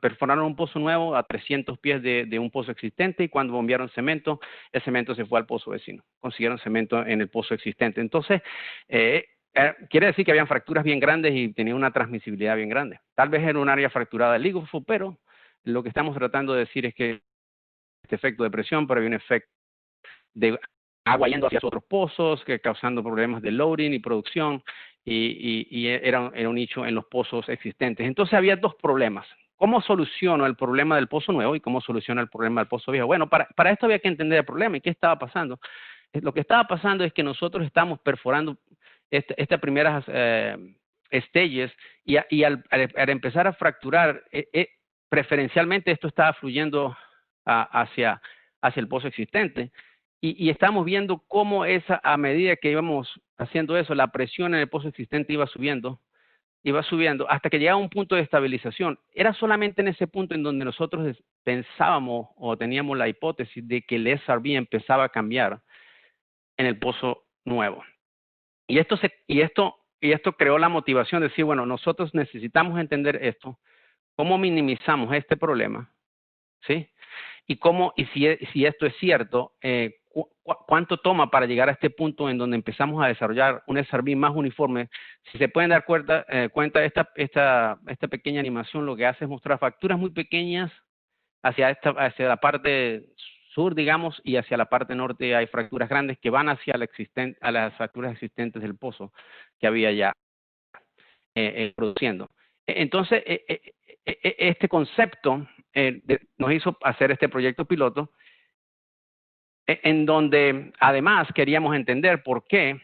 perforaron un pozo nuevo a 300 pies de un pozo existente, y cuando bombearon cemento, el cemento se fue al pozo vecino. Consiguieron cemento en el pozo existente. Entonces, quiere decir que habían fracturas bien grandes y tenía una transmisibilidad bien grande. Tal vez era un área fracturada del Eagle Ford, pero lo que estamos tratando de decir es que este efecto de presión, pero hay un efecto de agua yendo hacia otros pozos, que causando problemas de loading y producción, y era un nicho en los pozos existentes. Entonces había dos problemas. ¿Cómo soluciono el problema del pozo nuevo y cómo soluciono el problema del pozo viejo? Bueno, para esto había que entender el problema y qué estaba pasando. Lo que estaba pasando es que nosotros estamos perforando estas primeras stages y al empezar a fracturar, preferencialmente esto estaba fluyendo hacia el pozo existente. Y estamos viendo cómo a medida que íbamos haciendo eso, la presión en el pozo existente iba subiendo, hasta que llegaba a un punto de estabilización. Era solamente en ese punto en donde nosotros pensábamos o teníamos la hipótesis de que el SRB empezaba a cambiar en el pozo nuevo. Y esto creó la motivación de decir, bueno, nosotros necesitamos entender esto, cómo minimizamos este problema, ¿sí? Y si esto es cierto, cuánto toma para llegar a este punto en donde empezamos a desarrollar un SRB más uniforme. Si se pueden dar cuenta, esta pequeña animación lo que hace es mostrar fracturas muy pequeñas hacia la parte sur, digamos, y hacia la parte norte hay fracturas grandes que van hacia a las fracturas existentes del pozo que había ya produciendo. Entonces, este concepto nos hizo hacer este proyecto piloto, en donde además queríamos entender por qué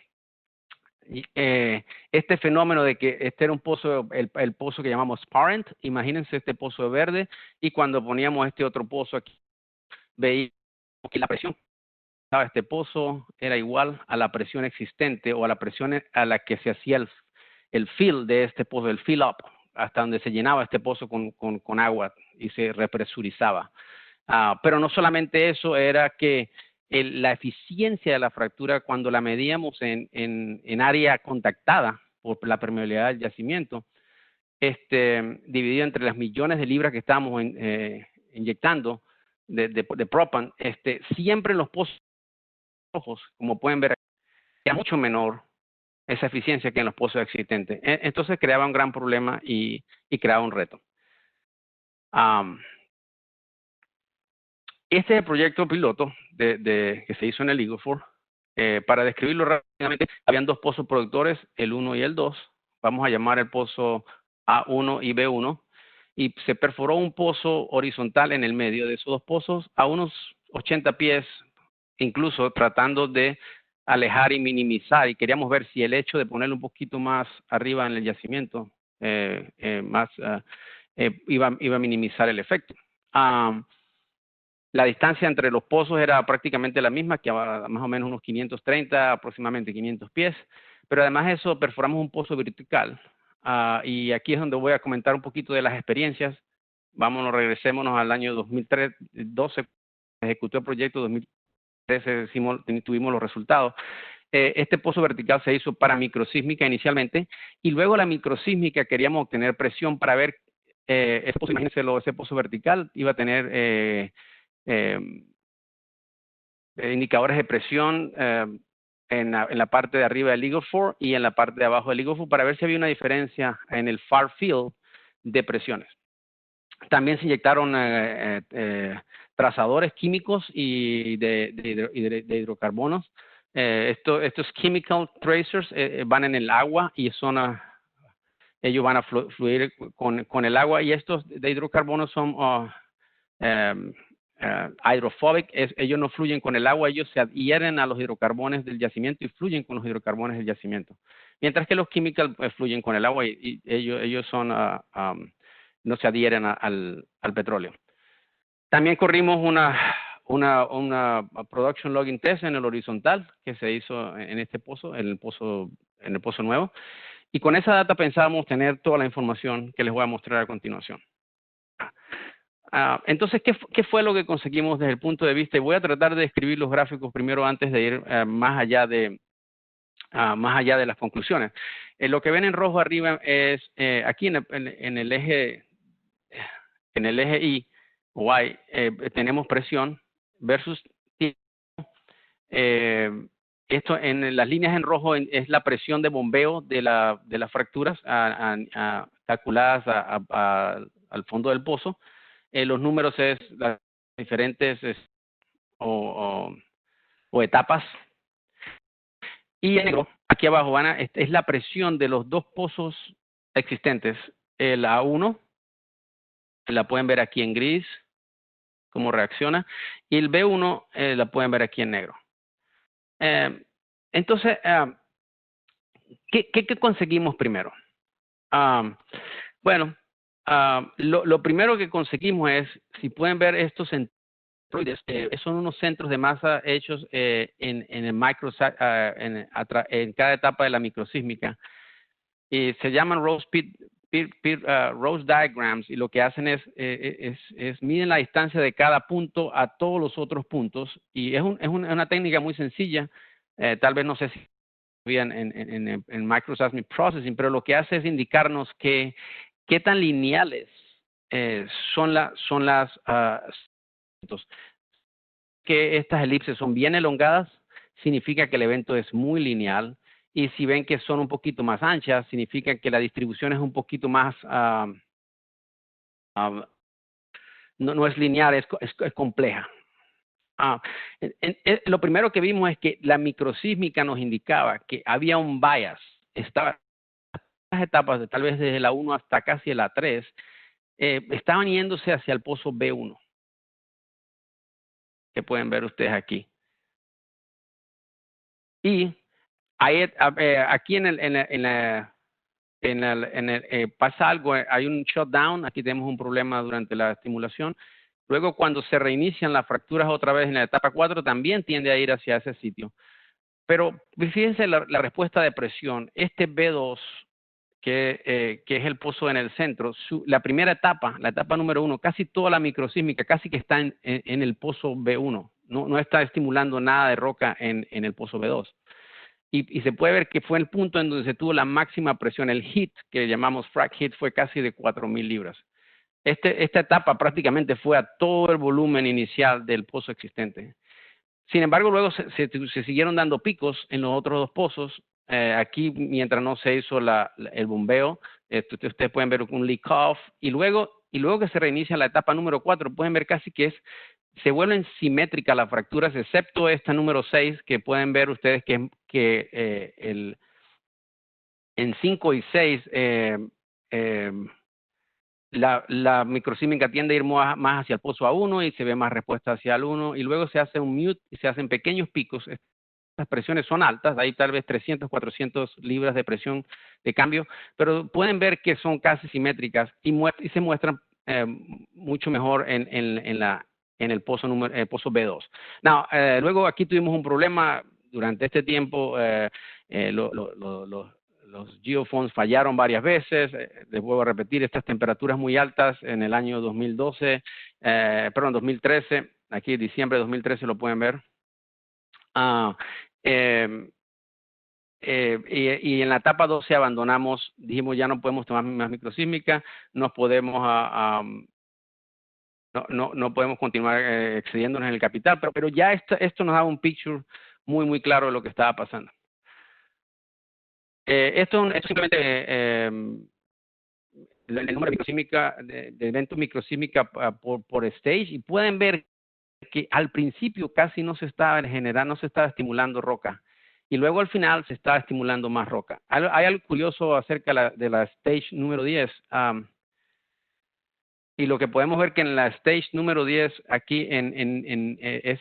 este fenómeno de que este era un pozo, el pozo que llamamos parent, imagínense este pozo verde, y cuando poníamos este otro pozo aquí, veíamos que la presión de este pozo era igual a la presión existente o a la presión a la que se hacía el fill de este pozo, el fill up, hasta donde se llenaba este pozo con agua y se represurizaba. Pero no solamente eso, era que la eficiencia de la fractura cuando la medíamos en área contactada por la permeabilidad del yacimiento, dividido entre las millones de libras que estábamos inyectando de propan, siempre en los pozos rojos, como pueden ver, era mucho menor esa eficiencia que en los pozos existentes. Entonces creaba un gran problema y creaba un reto. Este es el proyecto piloto que se hizo en el Eagle Ford. Para describirlo rápidamente, habían dos pozos productores, el 1 y el 2. Vamos a llamar el pozo A1 y B1. Y se perforó un pozo horizontal en el medio de esos dos pozos a unos 80 pies, incluso tratando de alejar y minimizar. Y queríamos ver si el hecho de ponerlo un poquito más arriba en el yacimiento iba a minimizar el efecto. La distancia entre los pozos era prácticamente la misma, que más o menos unos 530, aproximadamente 500 pies. Pero además de eso, perforamos un pozo vertical. Y aquí es donde voy a comentar un poquito de las experiencias. Regresémonos al año 2012, ejecutó el proyecto, 2013 tuvimos los resultados. Este pozo vertical se hizo para microsísmica inicialmente, y luego la microsísmica queríamos obtener presión para ver, imagínense, ese pozo vertical iba a tener indicadores de presión en la parte de arriba del Eagle Ford y en la parte de abajo del Eagle Ford para ver si había una diferencia en el far field de presiones. También se inyectaron trazadores químicos y de hidrocarbonos. Estos chemical tracers van en el agua y ellos van a fluir con el agua, y estos de hidrocarbonos son hydrophobic. Ellos no fluyen con el agua, ellos se adhieren a los hidrocarbones del yacimiento y fluyen con los hidrocarbones del yacimiento. Mientras que los chemical fluyen con el agua y ellos no se adhieren al petróleo. También corrimos una production logging test en el horizontal que se hizo en este pozo, en el pozo nuevo. Y con esa data pensábamos tener toda la información que les voy a mostrar a continuación. Entonces, ¿qué fue lo que conseguimos desde el punto de vista? Y voy a tratar de describir los gráficos primero antes de ir más allá de las conclusiones. Lo que ven en rojo arriba es aquí en el eje Y o Y, tenemos presión versus tiempo. Esto en las líneas en rojo es la presión de bombeo de las fracturas calculadas al fondo del pozo. Los números es las diferentes o etapas. Y en negro, aquí abajo, es la presión de los dos pozos existentes. El A1, la pueden ver aquí en gris, cómo reacciona. Y el B1, la pueden ver aquí en negro. Entonces, ¿qué conseguimos primero? Bueno, lo primero que conseguimos es, si pueden ver estos centroides, son unos centros de masa hechos en cada etapa de la microsísmica. Y se llaman Rose diagrams, y lo que hacen es miden la distancia de cada punto a todos los otros puntos, y es una técnica muy sencilla. Tal vez no sé si bien en microseismic processing, pero lo que hace es indicarnos qué tan lineales son las que estas elipses son bien elongadas, significa que el evento es muy lineal. Y si ven que son un poquito más anchas, significa que la distribución es un poquito más, no es lineal, es compleja. Lo primero que vimos es que la microsísmica nos indicaba que había un bias. Estaban las etapas, tal vez desde la 1 hasta casi la 3, estaban yéndose hacia el pozo B1, que pueden ver ustedes aquí. Y aquí pasa algo, hay un shutdown, aquí tenemos un problema durante la estimulación. Luego, cuando se reinician las fracturas otra vez en la etapa 4, también tiende a ir hacia ese sitio. Pero fíjense la respuesta de presión. Este B2, que es el pozo en el centro, la primera etapa, la etapa número 1, casi toda la microsísmica casi que está en el pozo B1. No está estimulando nada de roca en el pozo B2. Y se puede ver que fue el punto en donde se tuvo la máxima presión. El hit, que llamamos frag hit, fue casi de 4,000 libras. Esta etapa prácticamente fue a todo el volumen inicial del pozo existente. Sin embargo, luego se siguieron dando picos en los otros dos pozos. Aquí, mientras no se hizo el bombeo, ustedes pueden ver un leak off. Y luego que se reinicia la etapa número 4, pueden ver casi que se vuelven simétricas las fracturas, excepto esta número 6, que pueden ver ustedes que en 5 y 6 la microsísmica tiende a ir más hacia el pozo A1 y se ve más respuesta hacia el 1, y luego se hace un mute y se hacen pequeños picos. Las presiones son altas, hay tal vez 300, 400 libras de presión de cambio, pero pueden ver que son casi simétricas y se muestran mucho mejor en el pozo B2. Luego aquí tuvimos un problema durante este tiempo. Los geophones fallaron varias veces. Les vuelvo a repetir, estas temperaturas muy altas en el año 2013. Aquí diciembre de 2013 lo pueden ver. Y en la etapa 12 abandonamos, dijimos ya no podemos tomar más microsísmica, no podemos continuar excediéndonos en el capital, pero ya esto nos daba un picture muy claro de lo que estaba pasando. Esto es simplemente el número de microsísmica, de eventos microsísmica por stage, y pueden ver que al principio casi no se estaba estimulando roca, y luego al final se estaba estimulando más roca. Hay algo curioso acerca de la stage número 10, y lo que podemos ver que en la stage número 10, aquí es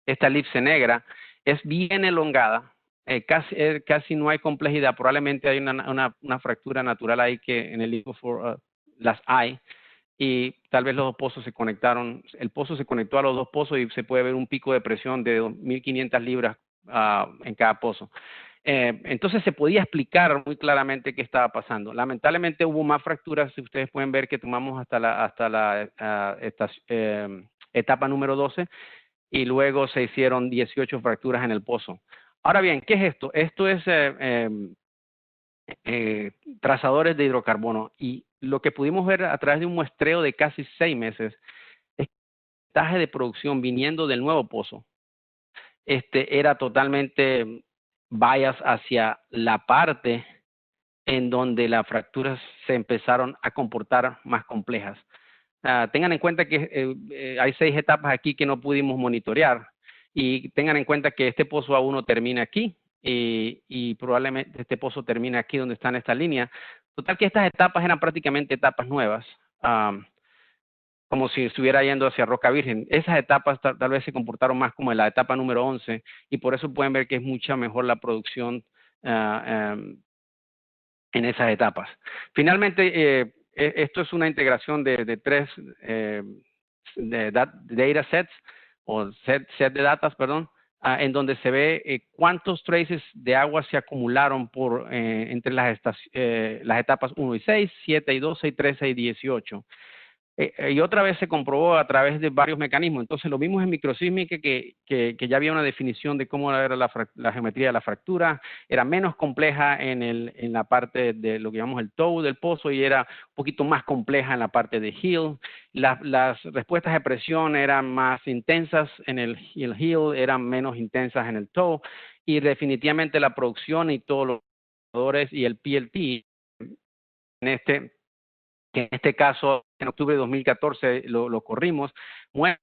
esta elipse negra, es bien elongada. Casi no hay complejidad. Probablemente hay una fractura natural ahí que en el LIGO4 las hay, y tal vez los dos pozos se conectaron. El pozo se conectó a los dos pozos y se puede ver un pico de presión de 2.500 libras en cada pozo. Entonces se podía explicar muy claramente qué estaba pasando. Lamentablemente hubo más fracturas. Si ustedes pueden ver que tomamos hasta la etapa número 12 y luego se hicieron 18 fracturas en el pozo. Ahora bien, ¿qué es esto? Esto es trazadores de hidrocarbono, y lo que pudimos ver a través de un muestreo de casi 6 meses es que el porcentaje de producción viniendo del nuevo pozo era totalmente bias hacia la parte en donde las fracturas se empezaron a comportar más complejas. Tengan en cuenta que hay 6 etapas aquí que no pudimos monitorear, y tengan en cuenta que este pozo A1 termina aquí y probablemente este pozo termina aquí donde está en esta línea. Total que estas etapas eran prácticamente etapas nuevas, como si estuviera yendo hacia Roca Virgen. Esas etapas tal vez se comportaron más como en la etapa número 11, y por eso pueden ver que es mucha mejor la producción en esas etapas. Finalmente, esto es una integración de 3 data sets, o set de datas, perdón, en donde se ve cuántos traces de agua se acumularon entre las etapas 1 y 6, 7 y 12, y 13 y 18. Y otra vez se comprobó a través de varios mecanismos. Entonces lo vimos en microsísmica que ya había una definición de cómo era la geometría de la fractura. Era menos compleja en la parte de lo que llamamos el toe del pozo, y era un poquito más compleja en la parte de heel. Las respuestas de presión eran más intensas en el heel, eran menos intensas en el toe, y definitivamente la producción y todos los indicadores y el PLT que en este caso en octubre de 2014 lo corrimos, muestra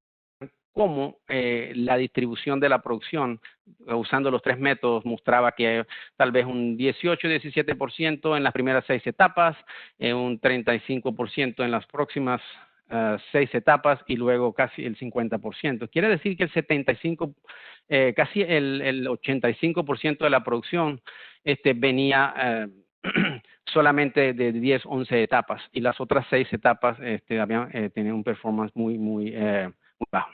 cómo la distribución de la producción usando los 3 métodos mostraba que tal vez un 18-17% en las primeras 6 etapas, un 35% en las próximas 6 etapas, y luego casi el 50%. Quiere decir que el 75%, casi el 85% de la producción venía solamente de 10, 11 etapas, y las otras 6 etapas tenían un performance muy bajo.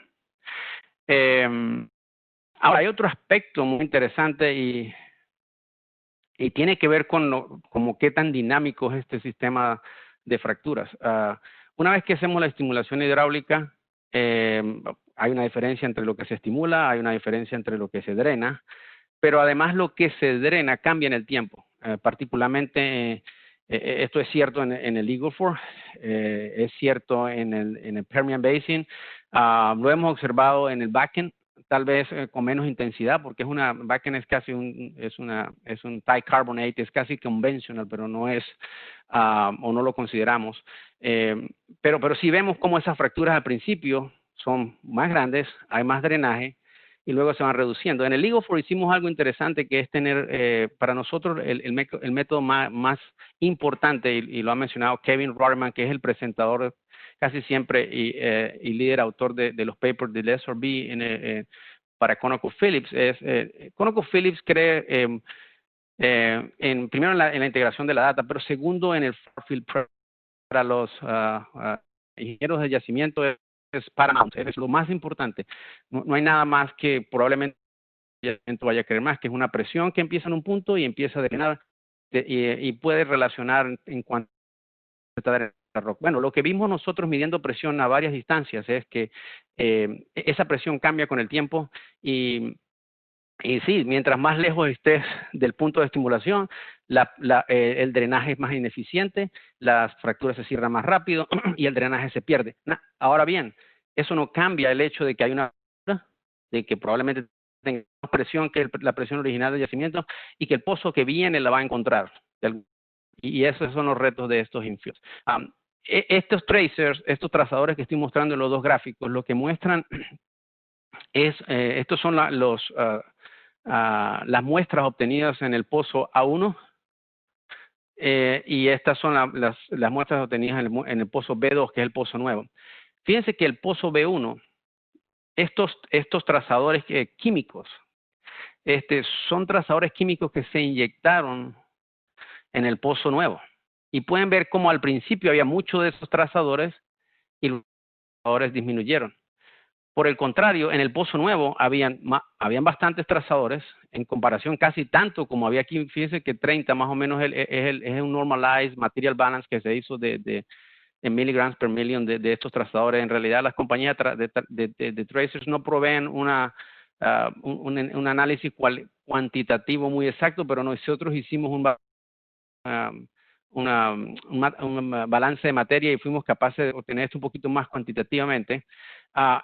Ahora, hay otro aspecto muy interesante y tiene que ver con como qué tan dinámico es este sistema de fracturas. Una vez que hacemos la estimulación hidráulica, hay una diferencia entre lo que se estimula, hay una diferencia entre lo que se drena, pero además lo que se drena cambia en el tiempo. Particularmente, esto es cierto en el Eagle Ford, es cierto en el Permian Basin, lo hemos observado en el Bakken, tal vez con menos intensidad, porque Bakken es casi un dicarbonate, es casi conventional, pero no es, o no lo consideramos. Pero sí vemos cómo esas fracturas al principio son más grandes, hay más drenaje, y luego se van reduciendo. En el Eagle Ford hicimos algo interesante, que es tener, para nosotros, el método más importante, y lo ha mencionado Kevin Rotterman, que es el presentador casi siempre y líder autor de los papers de SRB para ConocoPhillips. ConocoPhillips cree primero en la integración de la data, pero segundo en el far field para los ingenieros de yacimiento es paramount, es lo más importante. No hay nada más que probablemente el yacimiento vaya a querer más, que es una presión que empieza en un punto y empieza a drenar y puede relacionar en cuanto a rock. Bueno, lo que vimos nosotros midiendo presión a varias distancias es que esa presión cambia con el tiempo, y sí, mientras más lejos estés del punto de estimulación, el drenaje es más ineficiente, las fracturas se cierran más rápido y el drenaje se pierde. Ahora bien, eso no cambia el hecho de que hay de que probablemente tenga más presión que la presión original del yacimiento, y que el pozo que viene la va a encontrar. Y esos son los retos de estos infills. Estos tracers, estos trazadores que estoy mostrando en los 2 gráficos, lo que muestran es, estos son las muestras obtenidas en el pozo A1, y estas son las muestras obtenidas en el pozo B2, que es el pozo nuevo. Fíjense que el pozo B1, estos trazadores químicos, son trazadores químicos que se inyectaron en el pozo nuevo. Y pueden ver cómo al principio había muchos de esos trazadores y los trazadores disminuyeron. Por el contrario, en el Pozo Nuevo habían bastantes trazadores, en comparación casi tanto como había aquí. Fíjense que 30 más o menos es un normalized material balance que se hizo en miligrams per million de estos trazadores. En realidad, las compañías de tracers no proveen un análisis cuantitativo muy exacto, pero nosotros hicimos un balance de materia y fuimos capaces de obtener esto un poquito más cuantitativamente,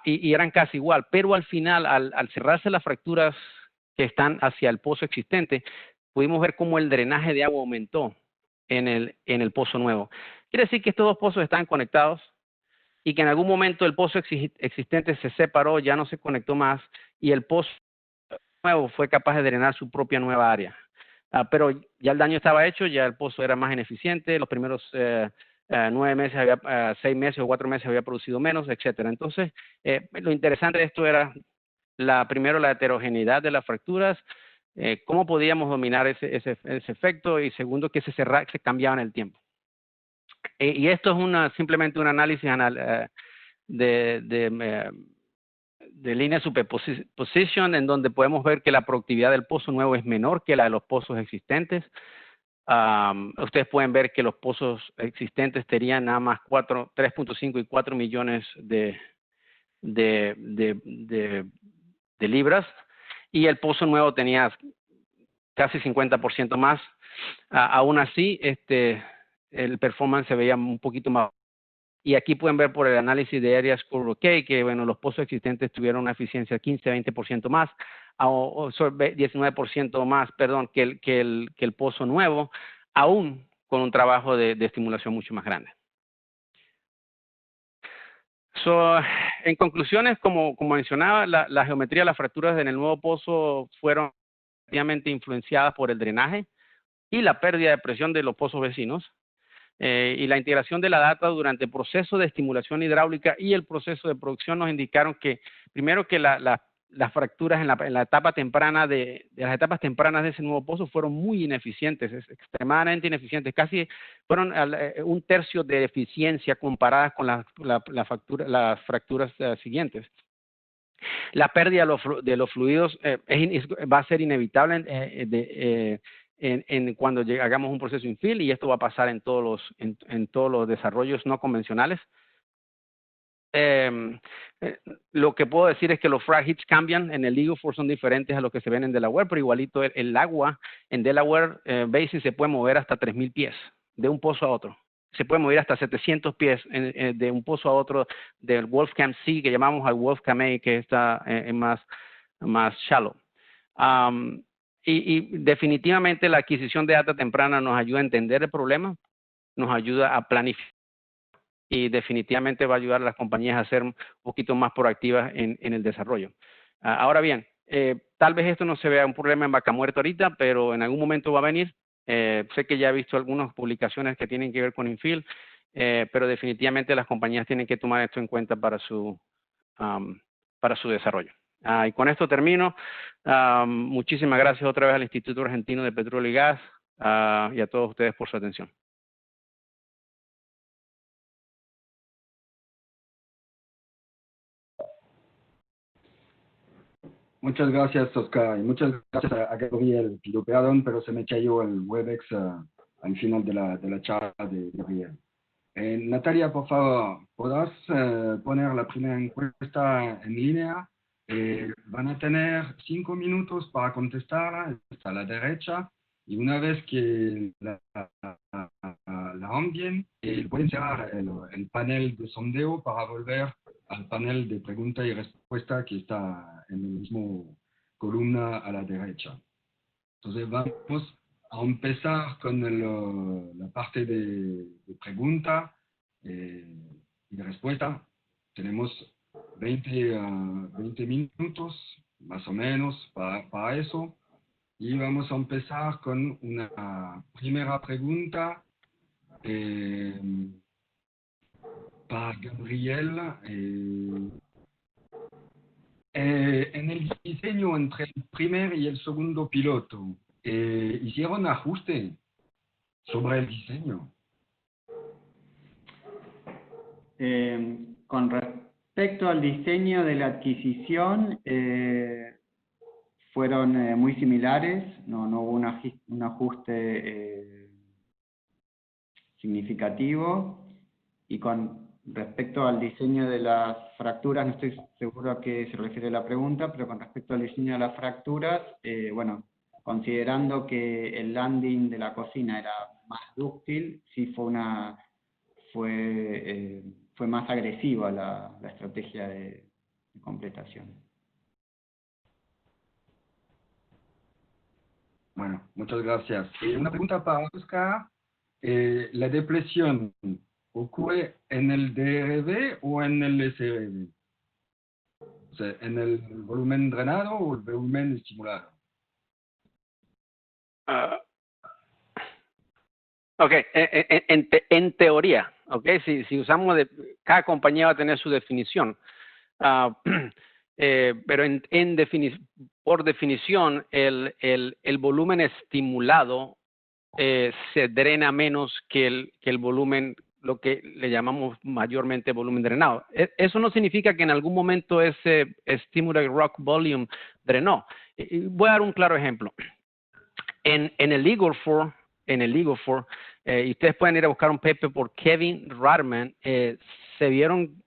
y eran casi igual, pero al final, al cerrarse las fracturas que están hacia el pozo existente, pudimos ver cómo el drenaje de agua aumentó en el Pozo Nuevo. Quiere decir que estos dos pozos están conectados y que en algún momento el pozo existente se separó, ya no se conectó más, y el pozo nuevo fue capaz de drenar su propia nueva área. Pero ya el daño estaba hecho, ya el pozo era más ineficiente, los primeros 9 meses, 6 meses o 4 meses había producido menos, etcétera. Entonces, lo interesante de esto era, primero, la heterogeneidad de las fracturas, cómo podíamos dominar ese efecto, y segundo, que se cambiaba en el tiempo. Y esto es simplemente un análisis de línea superposition, en donde podemos ver que la productividad del pozo nuevo es menor que la de los pozos existentes. Ustedes pueden ver que los pozos existentes tenían nada más 3.5 y 4 millones de libras, y el pozo nuevo tenía casi 50% más. Aún así, el performance se veía un poquito más. Y aquí pueden ver por el análisis de Area Score OK que, bueno, los pozos existentes tuvieron una eficiencia 15-20% más, o 19% más, perdón, que el pozo nuevo, aún con un trabajo de estimulación mucho más grande. En conclusiones, como mencionaba, la geometría de las fracturas en el nuevo pozo fueron relativamente influenciadas por el drenaje y la pérdida de presión de los pozos vecinos. Y la integración de la data durante el proceso de estimulación hidráulica y el proceso de producción nos indicaron que, primero, que las fracturas en la etapa temprana las etapas tempranas de ese nuevo pozo fueron muy ineficientes, extremadamente ineficientes, casi fueron un tercio de eficiencia comparadas con las fracturas siguientes. La pérdida de los fluidos va a ser inevitable cuando hagamos un proceso infill, y esto va a pasar en todos los desarrollos no convencionales. Lo que puedo decir es que los frac hits cambian en el Eagle Ford, son diferentes a los que se ven en Delaware, pero igualito el agua en Delaware Basin se puede mover hasta 3,000 pies de un pozo a otro. Se puede mover hasta 700 pies de un pozo a otro del Wolfcamp C, que llamamos al Wolfcamp A, que está más shallow. Y definitivamente la adquisición de data temprana nos ayuda a entender el problema, nos ayuda a planificar, y definitivamente va a ayudar a las compañías a ser un poquito más proactivas en el desarrollo. Ahora bien, tal vez esto no se vea un problema en Vaca Muerta ahorita, pero en algún momento va a venir. Sé que ya he visto algunas publicaciones que tienen que ver con infill, pero definitivamente las compañías tienen que tomar esto en cuenta para su desarrollo. Y con esto termino. Muchísimas gracias otra vez al Instituto Argentino de Petróleo y Gas, y a todos ustedes por su atención. Muchas gracias, Oscar, y muchas gracias a Gabriel. Pido perdón, pero se me cayó el Webex al final de la charla de Gabriel. Natalia, por favor, ¿podrás poner la primera encuesta en línea? Van a tener 5 minutos para contestarla, está a la derecha, y una vez que la envíen, pueden cerrar el panel de sondeo para volver al panel de pregunta y respuesta que está en la misma columna a la derecha. Entonces vamos a empezar con la parte de pregunta y de respuesta. Tenemos 20 minutos más o menos para eso, y vamos a empezar con una primera pregunta para Gabriel. En el diseño entre el primer y el segundo piloto, ¿hicieron ajuste sobre el diseño? Con respecto respecto al diseño de la adquisición, fueron muy similares, no hubo un ajuste significativo, y con respecto al diseño de las fracturas, no estoy seguro a qué se refiere la pregunta, pero con respecto al diseño de las fracturas, bueno, considerando que el landing de la cocina era más dúctil, sí fue más agresiva la estrategia de completación. Bueno, muchas gracias. Una pregunta para Oscar. ¿La depresión ocurre en el DRB o en el SRB? O sea, ¿en el volumen drenado o el volumen estimulado? Ok, en teoría, okay, si usamos, cada compañía va a tener su definición, pero por definición, el volumen estimulado se drena menos que el volumen, lo que le llamamos mayormente volumen drenado. Eso no significa que en algún momento ese stimulated rock volume drenó. Voy a dar un claro ejemplo. En el Eagle 4, y ustedes pueden ir a buscar un paper por Kevin Radman, se vieron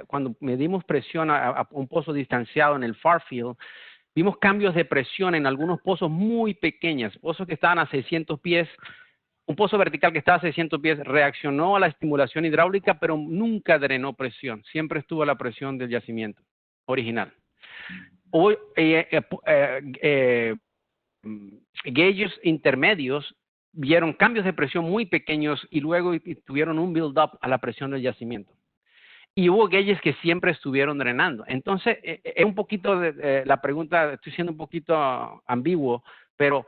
cuando medimos presión a un pozo distanciado en el Farfield, vimos cambios de presión en algunos pozos muy pequeños, pozos que estaban a 600 pies, un pozo vertical que estaba a 600 pies reaccionó a la estimulación hidráulica, pero nunca drenó presión, siempre estuvo a la presión del yacimiento original. Hoy, gauges intermedios vieron cambios de presión muy pequeños y luego tuvieron un build-up a la presión del yacimiento. Y hubo gauges que siempre estuvieron drenando. Entonces, es un poquito la pregunta, estoy siendo un poquito ambiguo, pero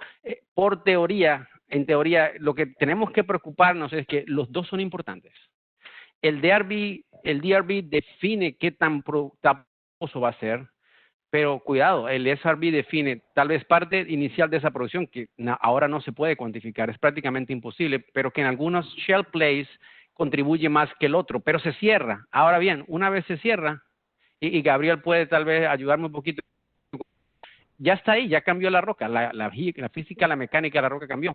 por teoría, en teoría, lo que tenemos que preocuparnos es que los dos son importantes. El DRB define qué tan pozo va a ser, pero cuidado, el SRB define tal vez parte inicial de esa producción que ahora no se puede cuantificar, es prácticamente imposible, pero que en algunos shell plays contribuye más que el otro, pero se cierra. Ahora bien, una vez se cierra, y Gabriel puede tal vez ayudarme un poquito, ya está ahí, ya cambió la roca, la física, la mecánica de la roca cambió.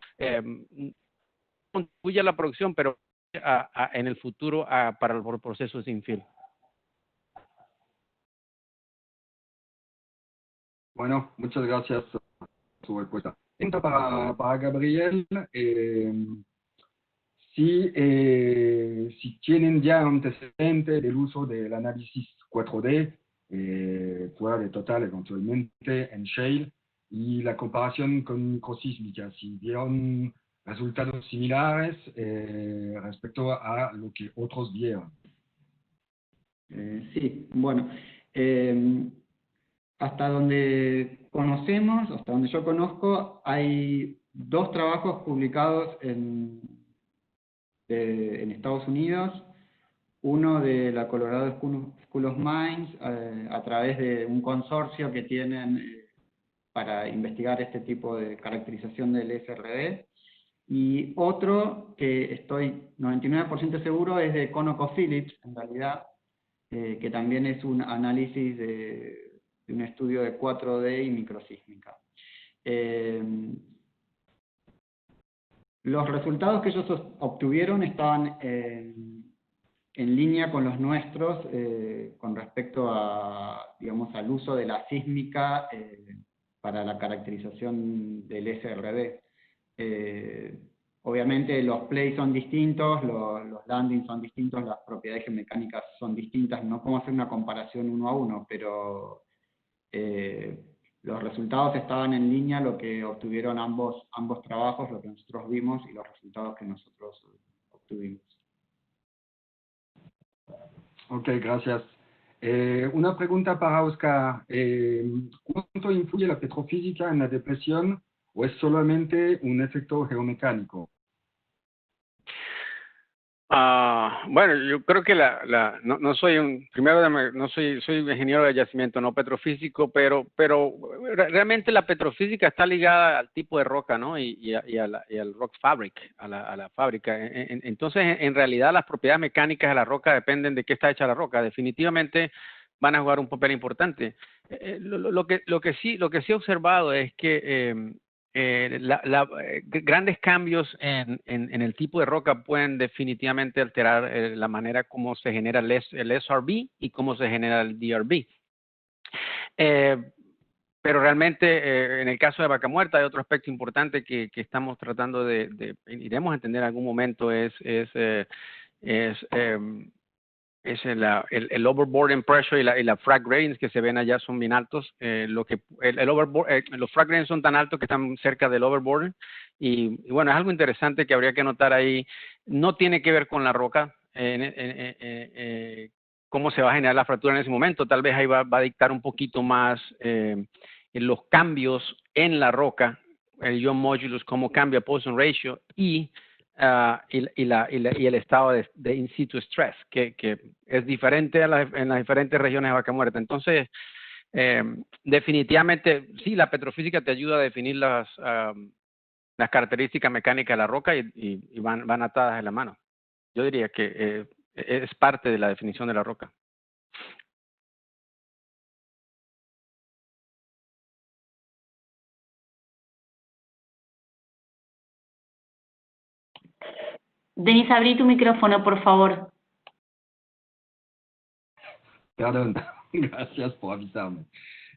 Contribuye a la producción, pero en el futuro para el proceso sin infill. Bueno, muchas gracias por su respuesta. Entonces, para Gabriel, si tienen ya antecedentes del uso del análisis 4D, fuera de Total eventualmente en Shale, y la comparación con microsísmica, si vieron resultados similares respecto a lo que otros vieron. Sí, bueno, hasta donde conocemos, hasta donde yo conozco, hay 2 trabajos publicados en Estados Unidos, uno de la Colorado School of Mines, a través de un consorcio que tienen para investigar este tipo de caracterización del SRD, y otro que estoy 99% seguro es de ConocoPhillips, en realidad, que también es un análisis de un estudio de 4D y microsísmica. Los resultados que ellos obtuvieron estaban en línea con los nuestros con respecto a, digamos, al uso de la sísmica para la caracterización del SRD. Obviamente los plays son distintos, los landings son distintos, las propiedades geomecánicas son distintas, no podemos hacer una comparación 1 a 1, pero los resultados estaban en línea, lo que obtuvieron ambos trabajos, lo que nosotros vimos y los resultados que nosotros obtuvimos. Ok, gracias. Una pregunta para Oscar. ¿Cuánto influye la petrofísica en la depresión o es solamente un efecto geomecánico? Bueno, yo creo que no soy soy ingeniero de yacimiento, no petrofísico, pero realmente la petrofísica está ligada al tipo de roca, ¿no? Y al rock fabric, a la fábrica. Entonces, en realidad, las propiedades mecánicas de la roca dependen de qué está hecha la roca. Definitivamente van a jugar un papel importante. Lo que sí he observado es que grandes cambios en el tipo de roca pueden definitivamente alterar la manera como se genera el SRB y cómo se genera el DRB. Pero realmente en el caso de Vaca Muerta hay otro aspecto importante que estamos tratando iremos a entender en algún momento es el overboarding pressure y la frag ratings que se ven allá son bien altos. Los frag ratings son tan altos que están cerca del overboarding. Y bueno, es algo interesante que habría que notar ahí. No tiene que ver con la roca, cómo se va a generar la fractura en ese momento. Tal vez ahí va a dictar un poquito más los cambios en la roca, el ion modulus, cómo cambia Poisson ratio y el estado de in situ stress, que es diferente en las diferentes regiones de Vaca Muerta. Entonces, definitivamente, sí, la petrofísica te ayuda a definir las características mecánicas de la roca y van atadas en la mano. Yo diría que es parte de la definición de la roca. Denis, abrí tu micrófono, por favor. Perdón, gracias por avisarme.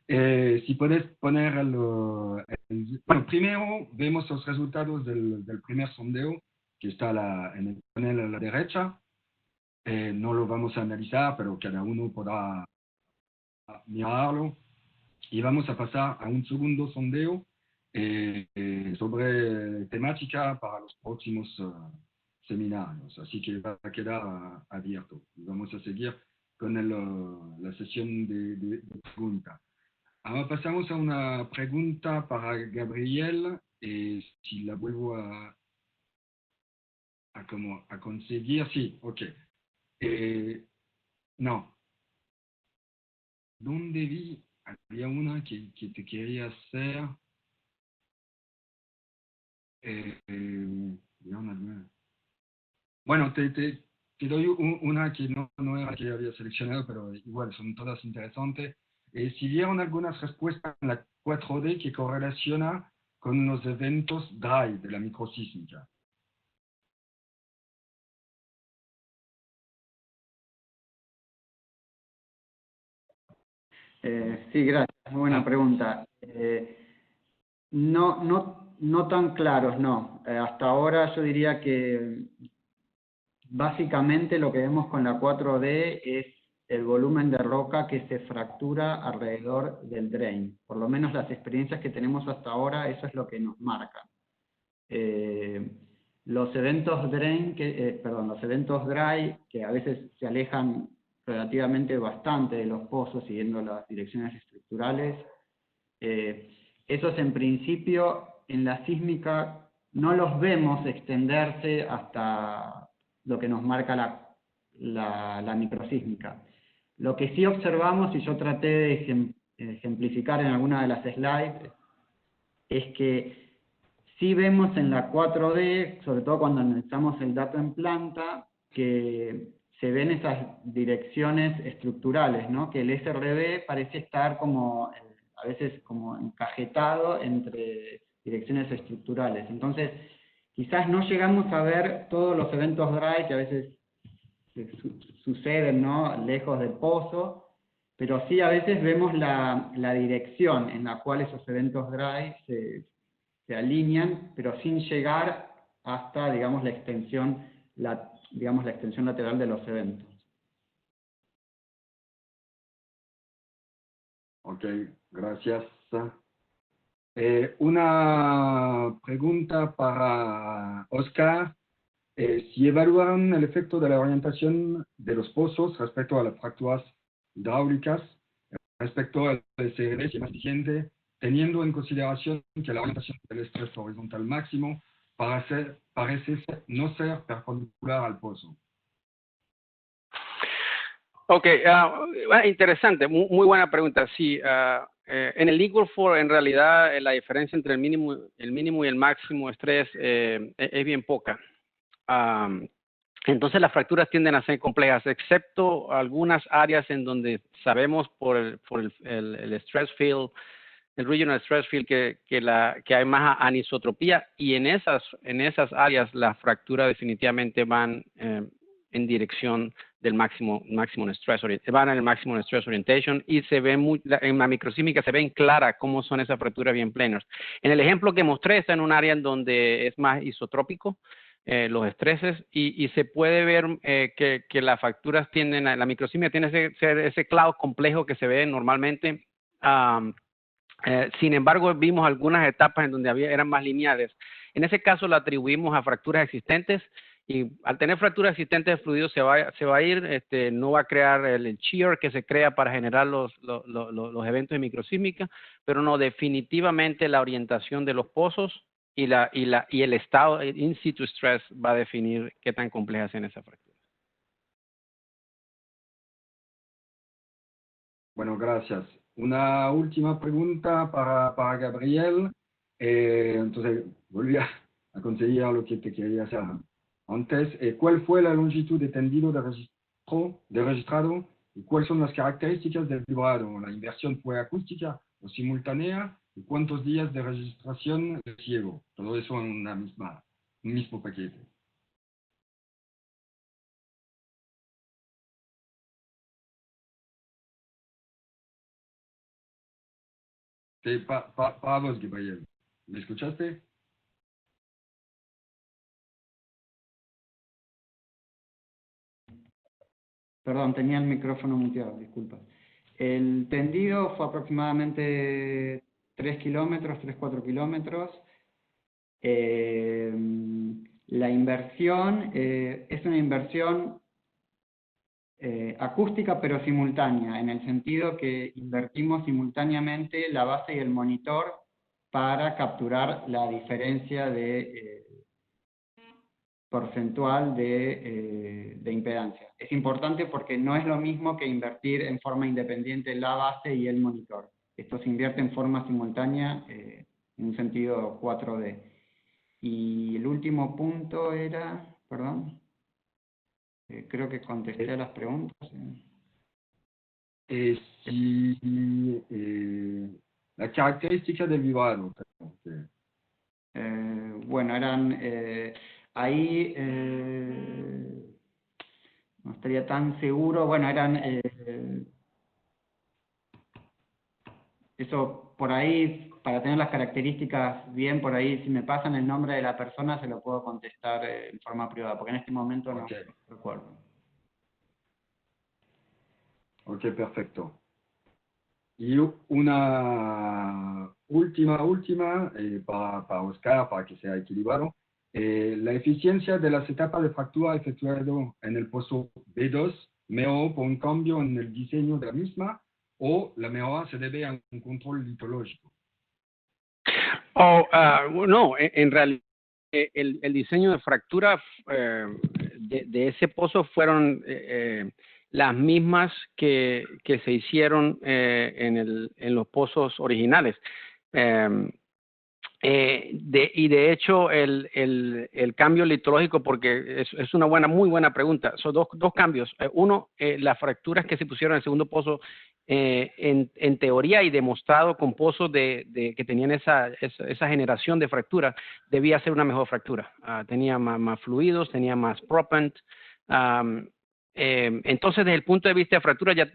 Si puedes poner bueno, primero vemos los resultados del primer sondeo que está en el panel a la derecha. No lo vamos a analizar, pero cada uno podrá mirarlo. Y vamos a pasar a un segundo sondeo sobre temática para los próximos seminarios. Así que va a quedar abierto. Y vamos a seguir con la sesión de preguntas. Ahora pasamos a una pregunta para Gabriel. Si la vuelvo a conseguir. Sí, ok. No. ¿Dónde vi? Había una que te quería hacer. Bueno, te doy una que no era la que había seleccionado, pero igual son todas interesantes. Si vieron algunas respuestas en la 4D que correlaciona con los eventos dry de la microsísmica. Sí, gracias. Muy buena pregunta. No tan claros, no. Hasta ahora yo diría que básicamente lo que vemos con la 4D es el volumen de roca que se fractura alrededor del drain. Por lo menos las experiencias que tenemos hasta ahora, eso es lo que nos marca. Los eventos los eventos dry, que a veces se alejan relativamente bastante de los pozos siguiendo las direcciones estructurales, esos en principio en la sísmica no los vemos extenderse hasta lo que nos marca la microsísmica. Lo que sí observamos, y yo traté de ejemplificar en alguna de las slides, es que sí vemos en la 4D, sobre todo cuando analizamos el dato en planta, que se ven esas direcciones estructurales, ¿no? Que el SRB parece estar como, a veces como encajetado entre direcciones estructurales. Entonces, quizás no llegamos a ver todos los eventos dry que a veces suceden, ¿no? Lejos del pozo, pero sí a veces vemos la dirección en la cual esos eventos dry se alinean, pero sin llegar hasta, digamos, la extensión lateral de los eventos. Ok, gracias. Una pregunta para Oscar. Si evaluaron el efecto de la orientación de los pozos respecto a las fracturas hidráulicas, respecto al SRB, si es más eficiente, teniendo en consideración que la orientación del estrés horizontal máximo parece no ser perpendicular al pozo. Ok, interesante, muy buena pregunta. Sí, en el Eagle 4 en realidad la diferencia entre el mínimo y el máximo estrés es bien poca. Entonces las fracturas tienden a ser complejas, excepto algunas áreas en donde sabemos por el stress field, el regional stress field, que hay más anisotropía, y en esas áreas las fracturas definitivamente van en dirección del máximo stress, van en el máximo stress orientation, y se ve en la microsísmica se ven clara cómo son esas fracturas bien planas. En el ejemplo que mostré está en un área en donde es más isotrópico los estreses, y se puede ver que las fracturas la microsísmica tiene ese clavo complejo que se ve normalmente. Sin embargo, vimos algunas etapas en donde eran más lineales. En ese caso lo atribuimos a fracturas existentes, y al tener fracturas existentes de fluido se va a ir, no va a crear el shear que se crea para generar los eventos de microsísmica, pero no, definitivamente la orientación de los pozos y el estado in situ stress va a definir qué tan complejas son esas fracturas. Bueno, gracias. Una última pregunta para Gabriel. Entonces, volví a conseguir lo que te quería hacer antes. ¿Cuál fue la longitud de tendido de registrado y cuáles son las características del vibrado? ¿La inversión fue acústica o simultánea? ¿Y cuántos días de registración de ciego? Todo eso en un mismo paquete. Para vos, Gabriel. ¿Me escuchaste? Perdón, tenía el micrófono muteado, disculpa. El tendido fue aproximadamente 3 kilómetros, 3-4 kilómetros. La inversión es una inversión acústica pero simultánea, en el sentido que invertimos simultáneamente la base y el monitor para capturar la diferencia porcentual de impedancia. Es importante porque no es lo mismo que invertir en forma independiente la base y el monitor. Esto se invierte en forma simultánea en un sentido 4D. Y el último punto era, perdón, creo que contesté a las preguntas. La característica del vibrado. Bueno, eran ahí no estaría tan seguro. Bueno, eran eso por ahí, para tener las características bien, por ahí si me pasan el nombre de la persona se lo puedo contestar en forma privada, porque en este momento no recuerdo. Ok, perfecto. Y una última para Oscar, para que sea equilibrado. La eficiencia de las etapas de fractura efectuado en el pozo B2 mejoró por un cambio en el diseño de la misma, o la mejora se debe a un control litológico. No, en realidad el diseño de fractura de ese pozo fueron las mismas que se hicieron en los pozos originales. Y de hecho el cambio litológico, porque es una muy buena pregunta, son dos cambios. Uno, las fracturas que se pusieron en el segundo pozo, en teoría y demostrado con pozos que tenían esa generación de fractura, debía ser una mejor fractura. Tenía más fluidos, tenía más propellant. Entonces, desde el punto de vista de fractura, ya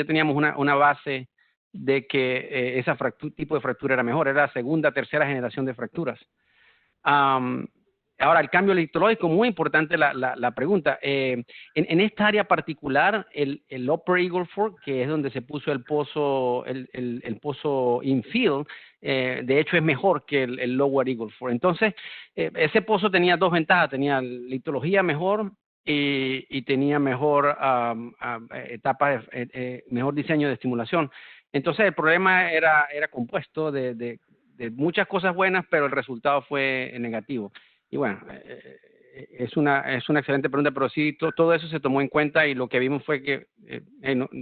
teníamos una base de que ese tipo de fractura era mejor, era la segunda, tercera generación de fracturas. Ahora, el cambio litológico, muy importante la pregunta. En esta área particular, el Upper Eagle Fork, que es donde se puso el pozo infill, de hecho es mejor que el Lower Eagle Fork. Entonces, ese pozo tenía dos ventajas, tenía litología mejor y tenía mejor mejor diseño de estimulación. Entonces el problema era compuesto de muchas cosas buenas, pero el resultado fue negativo. Y bueno, es una excelente pregunta, pero sí, todo eso se tomó en cuenta y lo que vimos fue que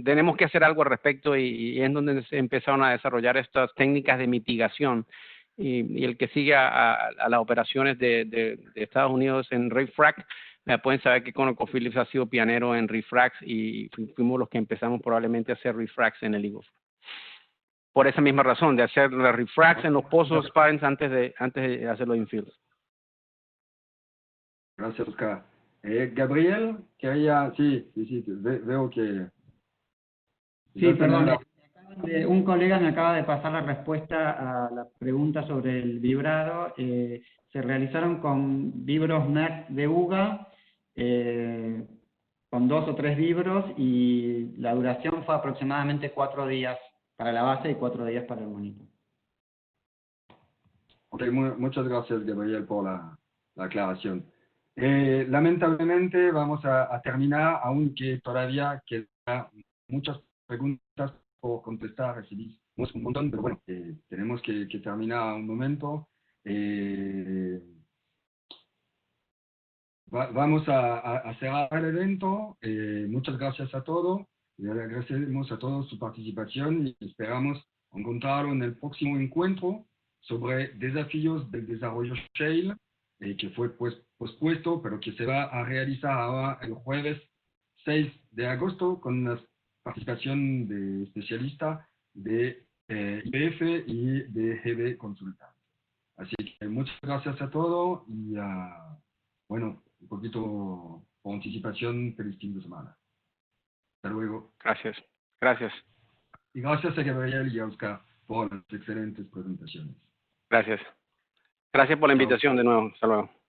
tenemos que hacer algo al respecto y es donde se empezaron a desarrollar estas técnicas de mitigación. Y el que sigue a las operaciones de Estados Unidos en refract, pueden saber que ConocoPhillips ha sido pionero en refracts y fuimos los que empezamos probablemente a hacer refracts en el Eagle Ford. Por esa misma razón, de hacer los refracts en los pozos Sparens antes de hacerlo infield. Gracias, Oscar. Gabriel, quería, sí, veo que... Sí, perdón. Un colega me acaba de pasar la respuesta a la pregunta sobre el vibrado. Se realizaron con vibros Merck de UGA, con 2 o 3 vibros, y la duración fue aproximadamente 4 días para la base y 4 días para el monitor. Ok, muchas gracias, Gabriel, por la aclaración. Lamentablemente vamos a terminar, aunque todavía quedan muchas preguntas por contestar. Recibimos un montón, pero bueno, tenemos que terminar un momento. Vamos a cerrar el evento. Muchas gracias a todos. Le agradecemos a todos su participación y esperamos encontrarlo en el próximo encuentro sobre desafíos del desarrollo shale, que fue pospuesto, pero que se va a realizar ahora el jueves 6 de agosto con la participación de especialistas de IPF y de GB Consulta. Así que muchas gracias a todos y bueno, un poquito por anticipación, feliz fin de semana. Hasta luego. Gracias. Gracias. Y gracias a Gabriel y a Oscar por las excelentes presentaciones. Gracias. Gracias por la invitación de nuevo. Hasta luego.